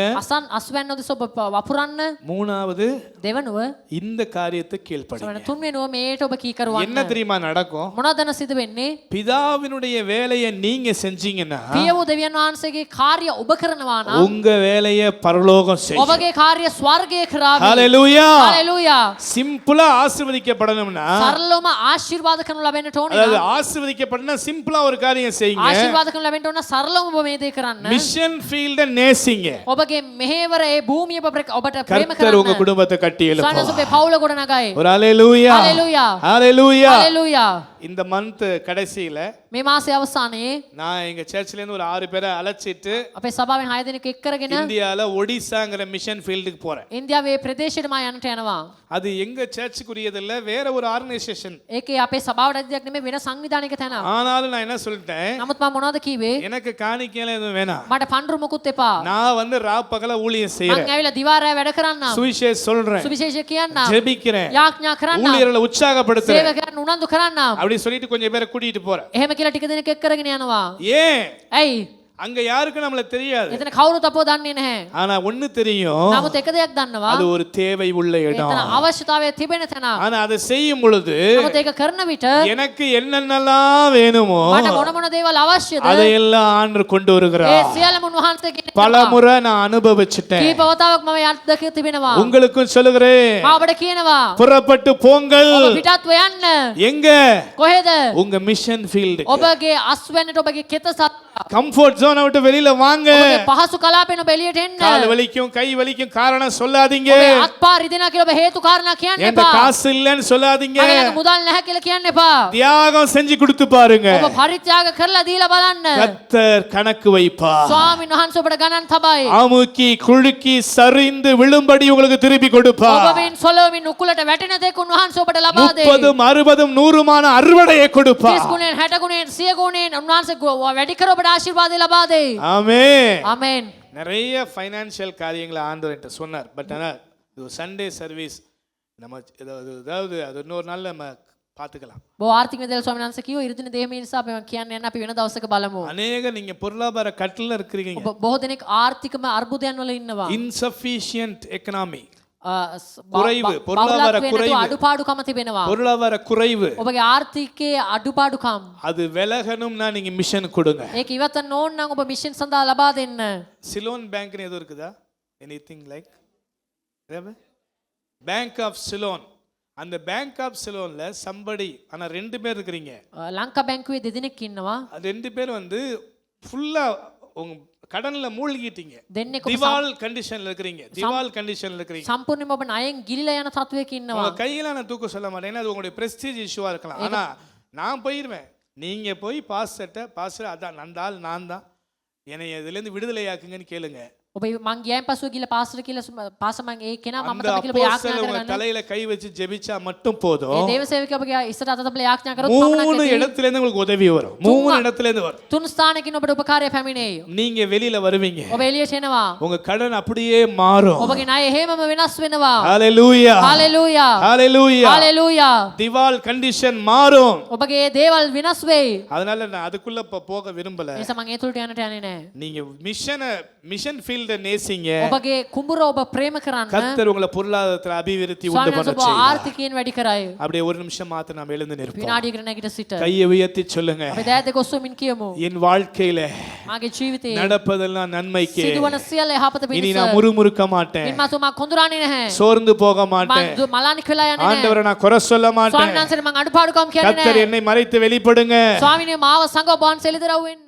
අස්වැන්න උදෙස ඔබ වපුරන්න. மூணாவது, දෙවනුව இந்த காரியத்தை கீழ்ப்படிங்க. තුන්වෙනුව මේට ඔබ කීකරුවන්න. என்ன தெரியுமா நடக்கும்? මොනවද සිදු වෙන්නේ? பிதாவினுடைய வேலையை நீங்க செஞ்சீங்கன்னா පිය වූ දෙවියන් වහන්සේගේ කාර්ය ඔබ කරනවා නම් உங்க வேலையை பரலோகம் செய்யும். ඔබගේ කාර්ය ස්වර්ගයේ කරાવી. ஹalleluya. හalleluya. சிம்பிளா ஆசீர்வதிக்கப்படணும்னா, සරලවම ආශිර්වාද කරනු ලැබෙන්නට ඕනේ. அதாவது ஆசீர்வதிக்கப்படணும்னா சிம்பிளா ஒரு காரியம் செய்யுங்க. ආශිර්වාද කරනු ලැබෙන්නට ඕන සරලවම ඔබ මේ දේ කරන්න. மிஷன் ஃபீல்ட நேசிங்க. ඔබගේ මෙහෙවර ඒ භූමිය ඔබට ප්‍රේම கர்த்தர் உங்க කරන්න. குடும்பத்தை கட்டி எழுப்புவார். ස්වාමීන් වහන්සේ පවුල ගොඩ නගයි. ஒரு ஹalleluya. ஹalleluya. ஹalleluya. හalleluya. இந்த மந்த் கடைசியில මේ මාසේ අවසානයේ நான் எங்க சர்ச்ல இருந்து ஒரு 6 பேரை அழைச்சிட்டு අපේ සභාවෙන් 6 දෙනෙක් එක් කරගෙන இந்தியால ஒடிசாங்கற மிஷன் ஃபீல்டுக்கு போறேன். ඉන්දියාවේ ප්‍රදේශයට මම යන්නට යනවා. அது எங்க சர்ச்சுக்குரியது இல்ல, வேற ஒரு ஆர்கனைசேஷன். ඒකේ අපේ සභාවට අධ්‍යක්ෂ නෙමෙයි වෙන සංවිධානයක තැනක්. ஆனாலும் நான் என்ன சொல்லிட்டேன், නමුත් මම මොනවද කිව්වේ? எனக்கு காணிக்கையில எதுவும் வேணாம். මට පඬුරු මොකුත් එපා. நான் வந்து ராப்பகல ஊழியம் මං செய்றேன், ඇවිල්ලා දිවාරය වැඩ කරන්නම්. சுவிசேஷம் சொல்றேன், සුවිශේෂ කියන්නම්. ஜெபிக்கிறேன், යාඥා කරන්නම්. ஊழியர்களை உற்சாகப்படுத்துறேன். සේවකයන් උනන්දු කරන්නම්. அப்படி சொல்லிட்டு கொஞ்சம் பேரை கூட்டிட்டு போறேன். එහෙම කියලා ටික දෙනෙක් එක් කරගෙන යනවා. ஏன்? ඇයි? அங்க யாருக்கும் நம்மள தெரியாது. එතන කවුරුත් අපෝ දන්නේ නැහැ. ஆனா ஒண்ணு தெரியும், නමුත් එක දෙයක් දන්නවා. அது ஒரு தேவை உள்ள இடம். එතන අවශ්‍යතාවය තිබෙන තැනක්. ஆனா அதை செய்யும் பொழுது නමුත් ඒක කරන විට எனக்கு என்னென்னலாம் வேணுமோ මට මොන මොන දේවල් අවශ්‍යද? அதையெல்லாம் ஆண்டவர் கொண்டு ඒ வருகிறார். සියල්ලම උන්වහන්සේ ගෙනෙනවා. பலமுறை நான் அனுபவிச்சிட்டேன். කීප වතාවක් මම යද්දක තිබෙනවා. உங்களுக்கும் சொல்லுகிறேன், ආවට කියනවා. புறப்பட்டு போங்கள். ඔබ පිටත්ව යන්න. எங்க? කොහෙද? உங்க மிஷன் ஃபீல்டு. ඔබගේ අස්වැන්නට ඔබගේ කෙත සත් கம்ஃபர்ட் ஜோனை விட்டு வெளியில வாங்க. ඔබගේ පහසු කලාපෙන් ඔබ එළියට එන්න. கால் வலிக்கும் கை வலிக்கும் காரணம் சொல்லாதீங்க. ඔබේ අත්පා රිදෙනවා කියලා ඔබ හේතු කාරණා කියන්න என்கிட்ட එපා. காசு இல்லைன்னு சொல்லாதீங்க. මගේ ළඟ මුදල් නැහැ කියලා කියන්න එපා. தியாகம் செஞ்சு கொடுத்து பாருங்க. ඔබ පරිත්‍යාග කරලා දීලා බලන්න. கர்த்தர் கணக்கு வைப்பார். ස්වාමීන් වහන්සේ ඔබට ගණන් තබයි. அமுக்கி குலுக்கி சரிந்து விழும்படி உங்களுக்கு திருப்பி கொடுப்பார். ඔබවින් සොලවමින් උකුලට වැටෙන දෙයක් උන්වහන්සේ ඔබට ලබා දෙයි. 30 60 100மான அறுவடையை 30 கொடுப்பார். ගුණෙන් 60 ගුණෙන් 100 ගුණෙන් උන්වහන්සේ වැඩි කර ඔබට ආශිර්වාද ලබා දෙයි. ஆமென். ආමෙන්. நிறைய ஃபைனான்சியல் காரியங்களை ஆண்டவர் என்கிட்ட சொன்னார். பட் ஆனால் இது சண்டே சர்வீஸ் நம்ம ஏதாவது அது இன்னொரு நாள் நம்ம பார்த்துக்கலாம். බෝ ආර්ථික විද්‍යාල ස්වාමීන් වහන්සේ කිව්වා ඉරිදින දේම නිසා අපි කියන්නේ නැහැ අපි වෙන දවසක බලමු. அநேக நீங்க பொருளாதார கட்டில இருக்கிறீங்க. ඔබ බොහෝ දෙනෙක් ආර්ථිකම අර්බුදයන් වල ඉන්නවා. இன்சஃபிஷியன்ட் எக்கனாமி, අ, குறைவு, பொருளாதார බහුලත්වය නැතුව குறைவு. අඩුපාඩුකම තිබෙනවා. பொருளாதார குறைவு ඔබගේ ආර්ථිකයේ අඩුපාඩුකම් அது விலகணும்னா நீங்க மிஷன் கொடுங்க. ඒක ඉවතන්න ඕන නම් ඔබ මිෂන් සඳහා ලබා දෙන්න. சிலோன் பேங்க்னு எதுவும் இருக்குதா? Anything like bank of Ceylon. அந்த பேங்க் ஆஃப் சிலோன்ல சம்படி, ஆனா 2 பேர் இருக்கிறீங்க. ලංකා බැංකුවේ දෙදෙනෙක් ඉන්නවා. அது 2 பேர் வந்து ஃபுல்லா உங்க கடன்ல மூழ்கிட்டீங்க. දෙන්නෙක් திவால் கண்டிஷன்ல இருக்கிறீங்க. திவால் கண்டிஷன்ல இருக்கிறீங்க. සම්පූර්ණයෙන්ම ඔබ ණයෙන් ගිලිලා යන තත්වයක ඉන්නවා. உங்க கையில நான் தூக்க சொல்ல மாட்டேன், ஏன்னா அது உங்களுடைய பிரஸ்டீஜ் இஷ்யூவா இருக்கலாம். ஆனா நான் போயிருவேன், நீங்க போய் பாஸ்டர் அதான் அந்த ஆள் நான் தான், என்னை இதுல இருந்து விடுதலையாக்குங்கன்னு கேளுங்க. ඔබ මං ගියන් පසුව ගිහලා පාස්ටර් කියලා පාස්ටර් මං ඒ කෙනා මම அந்த තමයි කියලා ඔබ යාඥා அப்போஸ்தலர் உங்க කරගන්න. தலையில கை வச்சு ஜெபிச்சா மட்டும் போதும். ඒ දේව සේවකයා ඔබගේ ඉස්සරහ අත තබලා යාඥා කරොත් පමණක් 3 ඇති. இடத்துல இருந்து உங்களுக்கு உதவி வரும். 3 இடத்துல இருந்து வரும். තුන් ස්ථානකින් ඔබට උපකාරය පැමිණෙයි. நீங்க வெளியில வருவீங்க, ඔබ එළියට එනවා. உங்க கடன் அப்படியே மாறும். ඔබගේ ණය එහෙමම වෙනස් වෙනවා. ஹalleluya, හalleluya ஹalleluya. හalleluya. திவால் கண்டிஷன் மாறும். ඔබගේ දේවල් වෙනස් වෙයි. அதனால நான் அதுக்குள்ள போக விரும்பல. ඒ නිසා මං ඒ තුලට යන්නට යන්නේ නැහැ. நீங்க மிஷன் ஃபீல்ட நேசிங்க. ඔබගේ කුඹුර ඔබ ප්‍රේම කරන්න. கர்த்தர் உங்களை பொருளாதாரத்துல அபிவிருத்தி உண்டு ස්වාමීන් பண்ண වහන්සේ ඔබ செய்வார். ආර්ථිකයෙන් වැඩි කරයි. அப்படியே ஒரு நிமிஷம் மாத்த நாம் எழுந்து நிற்போம். විනාඩියකට නැගිට සිට. கையை உயர்த்தி சொல்லுங்க, අපි දෑත දෙක ඔස්සමින් කියමු. என் வாழ்க்கையில මාගේ ජීවිතේ நடப்பதெல்லாம் நன்மைக்கே. සිදුවන සියල්ල යහපත இனி පිණිස. நான் முறுமுறுக்க மாட்டேன், ඉන්මසු මං කොඳුරන්නේ නැහැ. சோர்ந்து போக மாட்டேன், මං මලානික වෙලා යන්නේ නැහැ. ஆண்டவரை நான் குறை சொல்ல மாட்டேன். ස්වාමීන් වහන්සේ මං අඩුපාඩුකම් කියන්නේ கர்த்தர் නැහැ. என்னை மறைத்து வெளிப்படுங்க. ස්වාමීනි මාව සංඝ ඔබ වහන්සේ එළිදරව් වෙන්න.